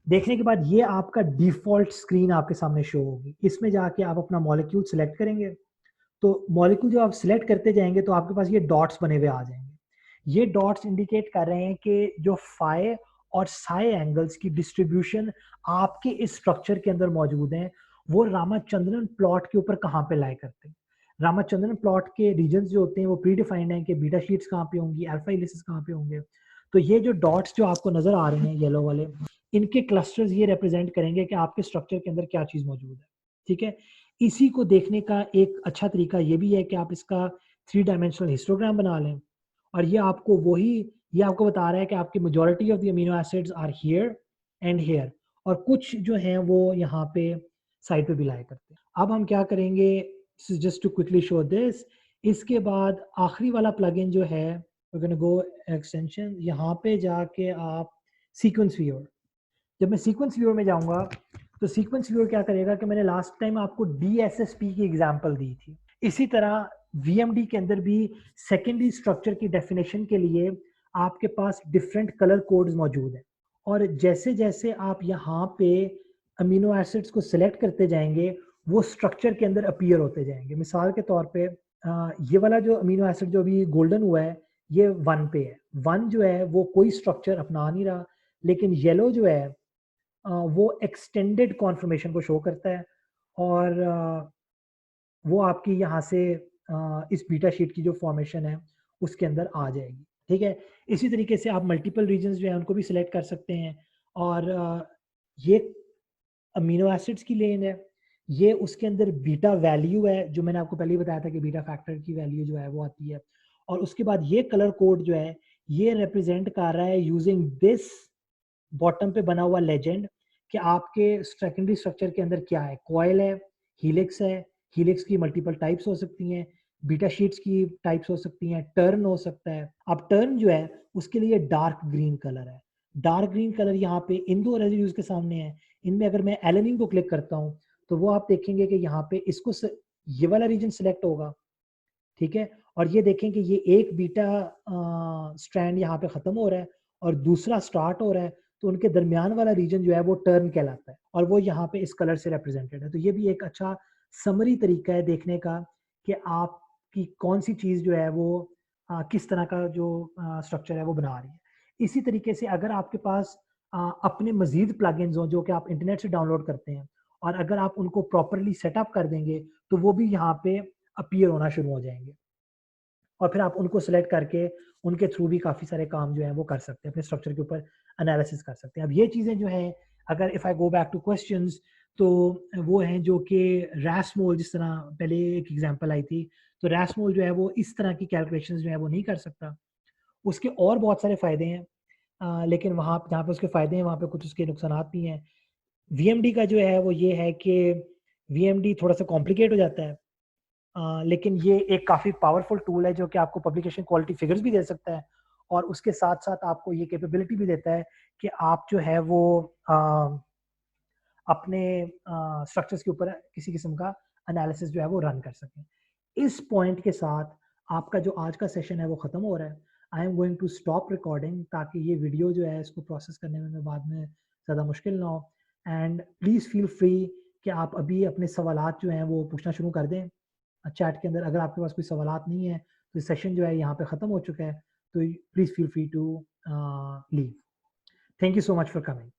देखने के बाद ये आपका डिफॉल्ट स्क्रीन आपके सामने शो होगी। इसमें जाके आप अपना मॉलिक्यूल सिलेक्ट करेंगे। तो मॉलिक्यूल जो आप सिलेक्ट करते जाएंगे तो आपके पास ये डॉट्स बने हुए आ जाएंगे। ये डॉट्स इंडिकेट कर रहे हैं कि जो फाई और साई एंगल्स की डिस्ट्रीब्यूशन आपके इस स्ट्रक्चर के अंदर मौजूद हैं, वो रामाचंद्रन प्लॉट के ऊपर कहाँ पे लाई करते हैं। रामाचंद्रन प्लॉट के रीजन जो होते हैं वो प्री डिफाइंड है कि बीटा शीट्स कहाँ पे होंगी, अल्फा हेलिसेस कहाँ पे होंगे। तो ये जो डॉट्स जो आपको नजर आ रहे हैं येलो वाले, इनके क्लस्टर्स ये रिप्रेजेंट करेंगे कि आपके स्ट्रक्चर के अंदर क्या चीज मौजूद है। ठीक है, इसी को देखने का एक अच्छा तरीका ये भी है कि आप इसका 3 डायमेंशनल हिस्टोग्राम बना लें। और ये आपको बता रहा है कि आपकी majority of the amino acids are here and here, और कुछ जो हैं वो यहाँ पे साइड पे भी लाया करते हैं। अब हम क्या करेंगे, just to quickly show this. इसके बाद आखिरी वाला प्लगइन जो है, we're going to go extension, यहाँ पे जाके आप सीक्वेंस व्यूअर। जब मैं सीक्वेंस व्यूअर में जाऊंगा तो सीक्वेंस व्यूअर क्या करेगा कि मैंने लास्ट टाइम आपको DSSP की एग्जांपल दी थी, इसी तरह VMD के अंदर भी सेकेंडरी स्ट्रक्चर की डेफिनेशन के लिए आपके पास डिफरेंट कलर कोड्स मौजूद हैं। और जैसे जैसे आप यहाँ पे अमीनो एसिड्स को सिलेक्ट करते जाएंगे वो स्ट्रक्चर के अंदर अपीयर होते जाएंगे। मिसाल के तौर पे ये वाला जो अमीनो एसिड जो अभी गोल्डन हुआ है ये 1 पे है। 1 जो है वो कोई स्ट्रक्चर अपना नहीं रहा, लेकिन येलो जो है वो एक्सटेंडेड कॉन्फर्मेशन को शो करता है, और वो आपकी यहाँ से इस बीटा शीट की जो फॉर्मेशन है उसके अंदर आ जाएगी। ठीक है, इसी तरीके से आप मल्टीपल रीजन्स जो है उनको भी सिलेक्ट कर सकते हैं। और ये अमीनो एसिड्स की लेन है, ये उसके अंदर बीटा वैल्यू है जो मैंने आपको पहले ही बताया था कि बीटा फैक्टर की वैल्यू जो है वो आती है। और उसके बाद ये कलर कोड जो है ये रिप्रेजेंट कर रहा है यूजिंग दिस बॉटम पे बना हुआ लेजेंड कि आपके सेकेंडरी स्ट्रक्चर के अंदर क्या है। कॉइल है, हीलिक्स है, हीलिक्स की मल्टीपल टाइप्स हो सकती हैं, बीटा शीट्स की टाइप्स हो सकती हैं, टर्न हो सकता है। अब टर्न जो है उसके लिए डार्क ग्रीन कलर है। डार्क ग्रीन कलर यहाँ पे इन 2 रेजिड्यूज के सामने है। इनमें अगर मैं एलेनिन को क्लिक करता हूँ तो वो आप देखेंगे कि यहाँ पे ये वाला रीजन सिलेक्ट होगा। ठीक है, और ये देखें कि ये एक बीटा स्ट्रैंड यहाँ पे खत्म हो रहा है और दूसरा स्टार्ट हो रहा है, तो उनके दरमियान वाला रीजन जो है वो टर्न कहलाता है, और वो यहाँ पे इस कलर से रिप्रेजेंटेड है। तो ये भी एक अच्छा समरी तरीका है देखने का कि आपकी कौन सी चीज़ जो है वो किस तरह का जो स्ट्रक्चर है वो बना रही है। इसी तरीके से अगर आपके पास अपने मजीद प्लगइन्स हों जो कि आप इंटरनेट से डाउनलोड करते हैं, और अगर आप उनको प्रॉपरली सेटअप कर देंगे तो वो भी यहाँ पे अपीयर होना शुरू हो जाएंगे, और फिर आप उनको सिलेक्ट करके उनके थ्रू भी काफ़ी सारे काम जो है वो कर सकते हैं, अपने स्ट्रक्चर के ऊपर एनालिसिस कर सकते हैं। अब ये चीज़ें जो हैं, अगर if I go back two questions, तो वो हैं जो कि रैसमोल, जिस तरह पहले एक एग्जांपल आई थी, तो रैसमोल जो है वो इस तरह की कैलकुलेशंस जो है वो नहीं कर सकता। उसके और बहुत सारे फ़ायदे हैं, लेकिन वहाँ जहाँ पे उसके फ़ायदे हैं वहाँ पे कुछ उसके नुकसानात भी हैं। VMD का जो है वो ये है कि VMD थोड़ा सा कॉम्प्लिकेट हो जाता है, लेकिन ये एक काफ़ी पावरफुल टूल है जो कि आपको पब्लिकेशन क्वालिटी फिगर्स भी दे सकता है, और उसके साथ साथ आपको ये कैपेबिलिटी भी देता है कि आप जो है वो अपने स्ट्रक्चर्स के ऊपर किसी किस्म का एनालिसिस जो है वो रन कर सकें। इस पॉइंट के साथ आपका जो आज का सेशन है वो ख़त्म हो रहा है। I am going to stop recording ताकि ये वीडियो जो है इसको प्रोसेस करने में बाद में ज़्यादा मुश्किल ना हो। एंड प्लीज़ फील फ्री कि आप अभी अपने सवालात जो हैं वो पूछना शुरू कर दें चैट के अंदर। अगर आपके पास कोई सवालात नहीं है तो सेशन जो है यहाँ पे ख़त्म हो चुका है, तो please feel free to leave. Thank you so much for coming.